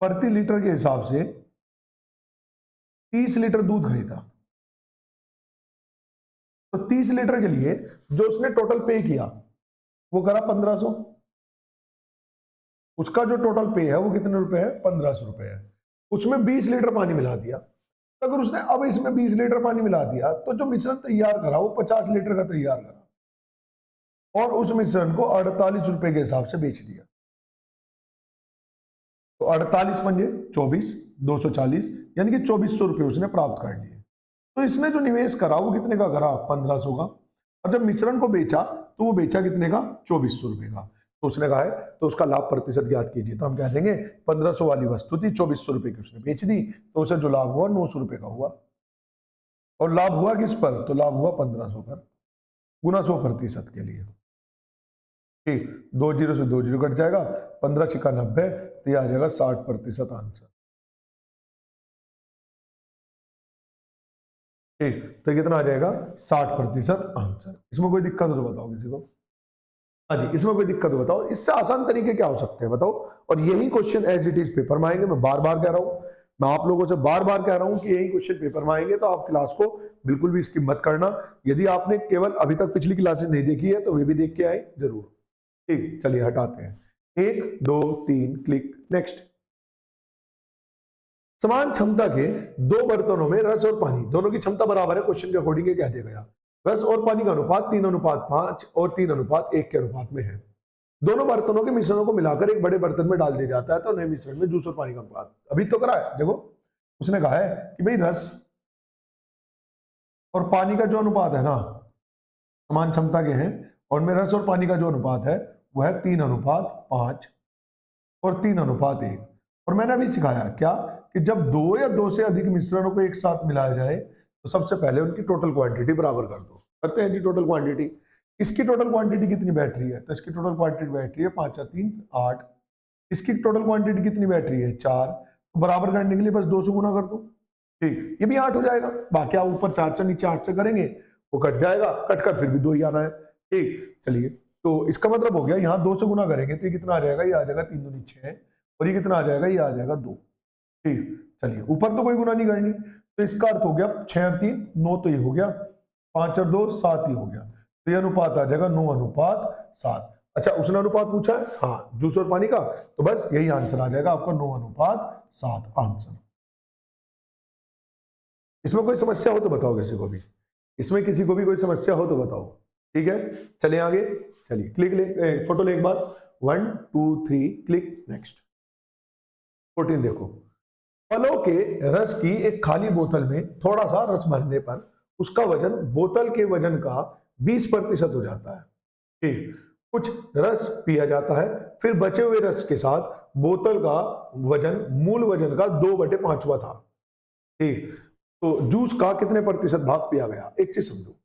प्रति लीटर के हिसाब से 30 लीटर दूध खरीदा, तो 30 लीटर के लिए जो उसने टोटल पे किया वो करा 1500, उसका जो टोटल पे है वो कितने रुपए है? 1500 रुपए है। उसमें 20 लीटर पानी मिला दिया, तो अगर उसने अब इसमें 20 लीटर पानी मिला दिया तो जो मिश्रण तैयार करा वो 50 लीटर का तैयार करा, और उस मिश्रण को 48 रुपए के हिसाब से बेच दिया। तो 48 पंजे 24, 240, यानी कि 2400 रुपये उसने प्राप्त कर लिए। तो इसने जो निवेश करा वो कितने का करा? 1500 का। और जब मिश्रण को बेचा तो वो बेचा कितने का? 2400 रुपये का। तो उसने कहा है तो उसका लाभ प्रतिशत ज्ञात कीजिए। तो हम कह देंगे 1500 वाली वस्तु थी, 2400 रुपये की उसने बेच दी, तो उसे जो लाभ हुआ 900 रुपये का हुआ। और लाभ हुआ किस पर? तो लाभ हुआ 1500 पर, गुना 100% के लिए। ठीक, 2 जीरो से 2 जीरो कट जाएगा, 15 छिका 90, तो यह आ जाएगा 60% आंसर। ठीक, तो कितना आ जाएगा? 60% आंसर। इसमें कोई दिक्कत हो तो बताओ किसी को। हाँ जी, इसमें कोई दिक्कत हो बताओ। इससे आसान तरीके क्या हो सकते हैं बताओ। और यही question as it is paper में आएंगे। मैं बार बार कह रहा हूं, मैं आप लोगों से बार बार कह रहा हूं कि यही क्वेश्चन पेपर में आएंगे, तो आप क्लास को बिल्कुल भी स्किप मत करना। यदि आपने केवल अभी तक पिछली क्लासेस नहीं देखी है तो वे भी देख के आए जरूर। ठीक, चलिए हटाते हैं। 1 2 3 क्लिक, नेक्स्ट। समान क्षमता के दो बर्तनों में रस और पानी दोनों की क्षमता बराबर है। क्वेश्चन के अकॉर्डिंग कह दिया गया रस और पानी का अनुपात 3:5 और 3:1 के अनुपात में है। दोनों बर्तनों के मिश्रणों को मिलाकर एक बड़े बर्तन में डाल दिया जाता है तो नए मिश्रण में जूस और पानी का अनुपात अभी तो करा है। देखो उसने कहा है कि भाई रस और पानी का जो अनुपात है ना, समान क्षमता के हैं, और में रस और पानी का जो अनुपात है वह है 3:5 और 3:1। और मैंने अभी सिखाया क्या कि जब दो या दो से अधिक मिश्रणों को एक साथ मिलाया जाए तो सबसे पहले उनकी टोटल क्वांटिटी बराबर कर दो। करते हैं जी टोटल क्वांटिटी। इसकी टोटल क्वांटिटी कितनी बैठ रही है? तो इसकी टोटल क्वांटिटी बैठ रही है 5 और 3 8। इसकी टोटल क्वांटिटी कितनी बैठ रही है? 4। तो बराबर करने के लिए बस 2 से गुना कर दो। ठीक, ये भी 8 हो जाएगा। बाकी आप ऊपर 4 से नीचे 8 से करेंगे, वो कट जाएगा, कट कर फिर भी 2 ही आना है। ठीक, चलिए तो इसका मतलब हो गया यहाँ 2 से गुना करेंगे तो ये कितना आ जाएगा? ये आ जाएगा 3 दूनी 6, और ये कितना आ जाएगा? ये आ जाएगा 2। ठीक, चलिए ऊपर तो कोई गुना नहीं करनी, तो इसका अर्थ हो गया 6 और 3 9, तो ये हो गया 5 और 2 7 ही हो गया। तो ये अनुपात आ जाएगा 9:7। अच्छा उसने अनुपात पूछा है, हाँ जूस और पानी का, तो बस यही आंसर आ जाएगा आपका 9:7 आंसर। इसमें कोई समस्या हो तो बताओ किसी को भी, इसमें किसी को भी कोई समस्या हो तो बताओ। ठीक है, चलिए आगे। चलिए क्लिक ले, फोटो ले एक बार। 1 2 3 क्लिक, नेक्स्ट। 14 देखो। फलों के रस की एक खाली बोतल में थोड़ा सा रस भरने पर उसका वजन बोतल के वजन का 20% हो जाता है। ठीक, कुछ रस पिया जाता है, फिर बचे हुए रस के साथ बोतल का वजन मूल वजन का 2/5 था। ठीक, तो जूस का कितने प्रतिशत भाग पिया गया? एक चीज समझो,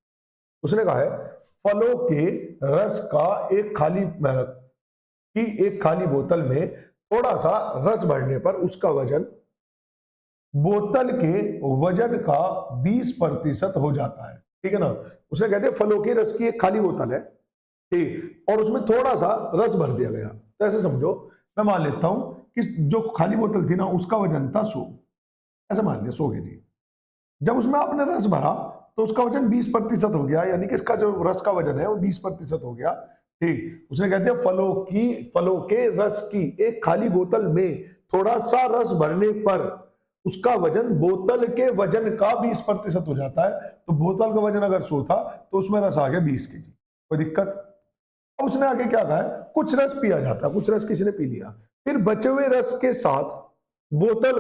उसने कहा है फलों के रस का एक खाली बोतल में थोड़ा सा रस भरने पर उसका वजन बोतल के वजन का 20% हो जाता है। ठीक है ना, उसने कहते हैं फलों के रस की एक खाली बोतल है, ठीक, और उसमें थोड़ा सा रस भर दिया गया। तो ऐसे समझो, मैं मान लेता हूं कि जो खाली बोतल थी ना उसका वजन था 100, ऐसे मान लिया 100 kg। जब उसमें आपने रस भरा तो उसका वजन 20% हो गया, यानी कि इसका जो रस का वजन है वो 20% हो गया। ठीक, उसने कहते हैं फलों के रस की एक खाली बोतल में थोड़ा सा रस भरने पर उसका वजन बोतल के वजन का 20% हो जाता है। तो बोतल का वजन अगर 100 था तो उसमें रस आ गया 20 kg। कोई दिक्कत? अब उसने आगे क्या कहा है, कुछ रस पिया जाता है, कुछ रस किसी ने पी लिया, फिर बचे हुए रस के साथ बोतल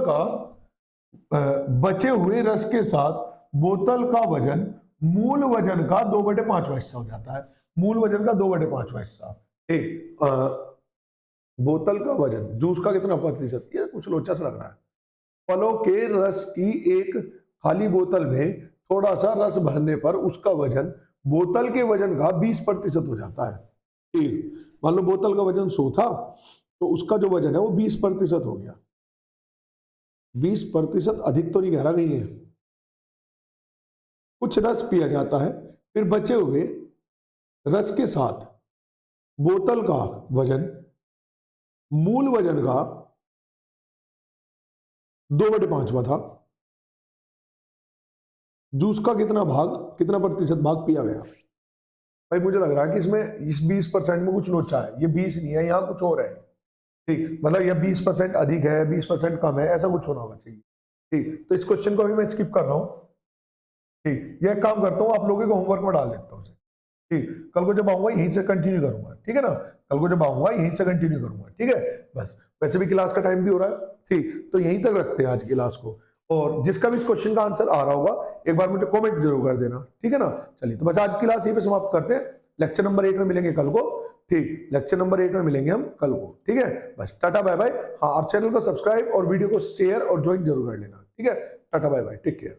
का वजन मूल वजन का 2/5 हिस्सा हो जाता है। मूल वजन का 2/5 हिस्सा। ठीक, बोतल का वजन जूस का कितना प्रतिशत? ये कुछ लोचा सा लग रहा है। फलों के रस की एक खाली बोतल में थोड़ा सा रस भरने पर उसका वजन बोतल के वजन का 20% हो जाता है। ठीक, मान लो बोतल का वजन 100 था तो उसका जो वजन है वो 20% हो गया। 20% अधिक तो नहीं कह रहा कहीं है। कुछ रस पिया जाता है, फिर बचे हुए रस के साथ बोतल का वजन मूल वजन का 2/5 था। जूस का कितना प्रतिशत भाग पिया गया? भाई मुझे लग रहा है कि इसमें इस 20% में कुछ लोचा है। ये 20 नहीं है, यहाँ कुछ और है। ठीक, मतलब यह 20% अधिक है, 20% कम है, ऐसा कुछ होना होगा चाहिए। ठीक, तो इस क्वेश्चन को अभी मैं स्किप कर रहा हूँ। ठीक, यह काम करता हूँ, आप लोगों को होमवर्क में डाल देता हूँ। ठीक, कल को जब आऊंगा यहीं से कंटिन्यू करूंगा, ठीक है ना, कल को जब आऊंगा यहीं से कंटिन्यू करूंगा, ठीक है। बस वैसे भी क्लास का टाइम भी हो रहा है, ठीक, तो यहीं तक रखते हैं आज की क्लास को। और जिसका भी इस क्वेश्चन का आंसर आ रहा होगा एक बार मुझे कमेंट जरूर कर देना, ठीक है ना। चलिए तो बस आज की क्लास यहीं पे समाप्त करते हैं, लेक्चर नंबर 8 में मिलेंगे कल को, ठीक, लेक्चर नंबर 8 में मिलेंगे हम कल को, ठीक है। बस टाटा बाय बाय। हाँ, और चैनल को सब्सक्राइब और वीडियो को शेयर और ज्वाइन जरूर कर लेना, ठीक है। टाटा बाय बाय, टेक केयर।